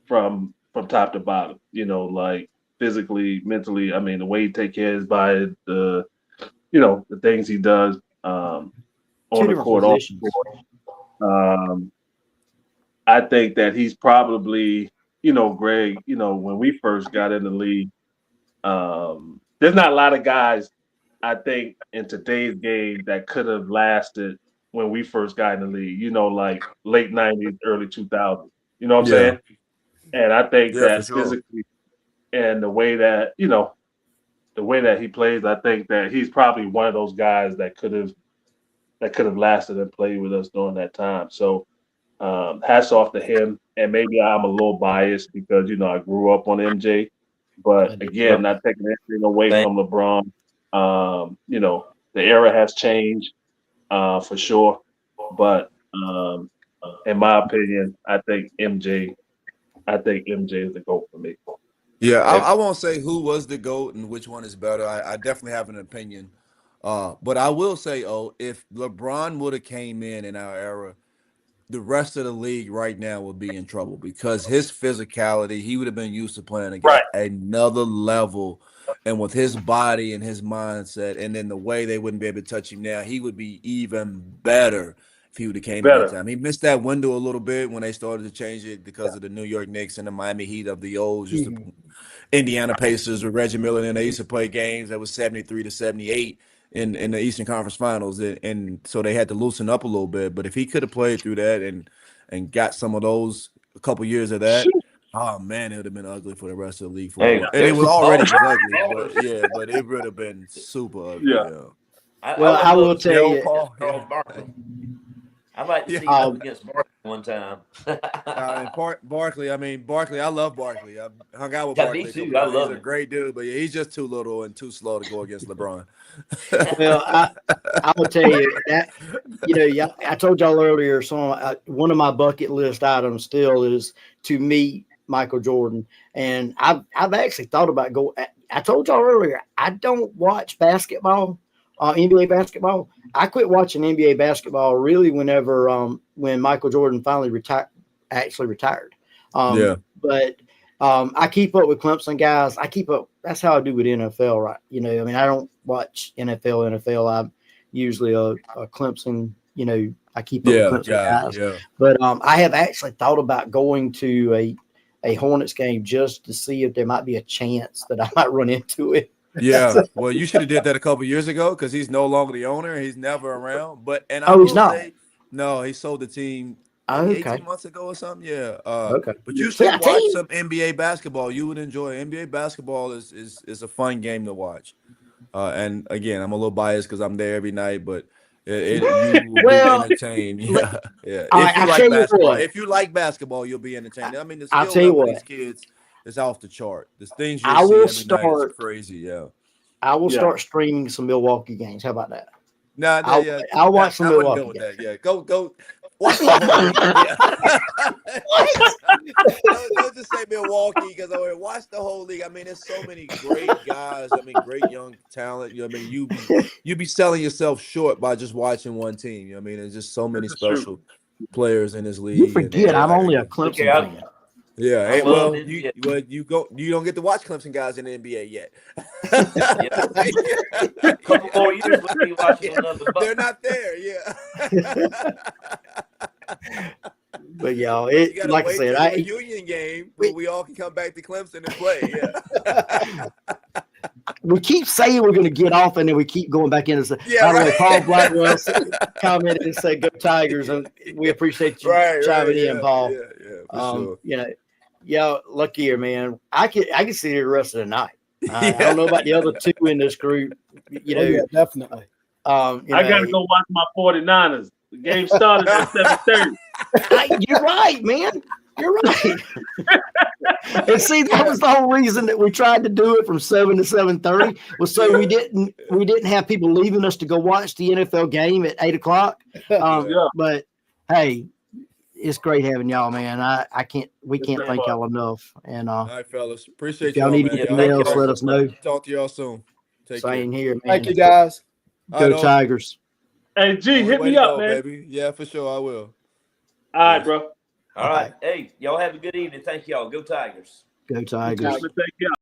from top to bottom. Like physically, mentally. I mean, the way he take care of his body, the things he does on the court, off the court. I think that he's probably, Greg, when we first got in the league, there's not a lot of guys, I think, in today's game that could have lasted when we first got in the league, like late 90s, early 2000s. You know what I'm saying? And I think that physically and the way that, he plays, I think that he's probably one of those guys that could have that could have lasted and played with us during that time. So hats off to him. And maybe I'm a little biased because, I grew up on MJ. But again, not taking anything away from LeBron. The era has changed for sure. But in my opinion, I think MJ is the GOAT for me. Yeah, I won't say who was the GOAT and which one is better. I definitely have an opinion. But I will say, if LeBron would have came in our era, the rest of the league right now would be in trouble because his physicality, he would have been used to playing against another level. And with his body and his mindset, and then the way they wouldn't be able to touch him now, he would be even better if he would have came in that time. He missed that window a little bit when they started to change it because of the New York Knicks and the Miami Heat of the old, just the Indiana Pacers with Reggie Miller, and they used to play games that was 73-78 in the Eastern Conference Finals, and so they had to loosen up a little bit. But if he could have played through that and got some of those, a couple years of that, oh man, it would have been ugly for the rest of the league. And it was already ugly, but it would have been super ugly. Yeah. I will tell you, I'd like to see him against Barkley one time. Barkley, I love Barkley. I hung out with Barkley. He's a great dude, but he's just too little and too slow to go against LeBron. Well, I will tell you that, I told y'all earlier, one of my bucket list items still is to meet Michael Jordan. And I've actually thought about going. I told y'all earlier, I don't watch basketball. NBA basketball. I quit watching NBA basketball really when Michael Jordan finally retired. But I keep up with Clemson guys. That's how I do with NFL, right? I don't watch NFL. I'm usually a Clemson. I keep up with Clemson guys. Yeah. But I have actually thought about going to a Hornets game just to see if there might be a chance that I might run into it. Yeah, well, you should have did that a couple years ago because he's no longer the owner. He's never around. He's not. No, he sold the team 18 months ago or something. Yeah. Okay. But you should watch some NBA basketball. You would enjoy it. NBA basketball is a fun game to watch. And again, I'm a little biased because I'm there every night, but you will be entertained. Yeah. If you like basketball, you'll be entertained. The skill level of these kids is off the chart. The things you see every night is crazy. Yeah. I will start streaming some Milwaukee games. How about that? I'll watch some Milwaukee games. Yeah, go. Watch the whole league. Don't just say Milwaukee because watch the whole league. There's so many great guys. Great young talent. You be selling yourself short by just watching one team. There's just so many special players in this league. You forget I'm only a Clemson fan. Yeah, you don't get to watch Clemson guys in the NBA yet. A couple more years, we'll be watching another. They're not there, yeah. But y'all, like I said, a union game where we all can come back to Clemson and play. Yeah. We keep saying we're going to get off, and then we keep going back in and say, by the way, Paul Blackwell commented and said, "Go Tigers," and we appreciate you chiming in, Paul. Yeah, for sure. Look here, man. I can see the rest of the night. I don't know about the other two in this group. Definitely. I got to go watch my 49ers. The game started at 7:30. You're right, man. You're right. And see, that was the whole reason that we tried to do it from 7 to 7:30 was so we didn't have people leaving us to go watch the NFL game at 8:00. But hey, it's great having y'all, man. We can't thank y'all enough. And all right, fellas, appreciate y'all. Need anything else, let us know. Talk to y'all soon. Same here, man. Thank you, guys. Go Tigers. Hey, G, hit me up, man. Baby. Yeah, for sure, I will. All right, bro. All right. Hey, y'all have a good evening. Thank y'all. Go Tigers. Go Tigers. Thank y'all.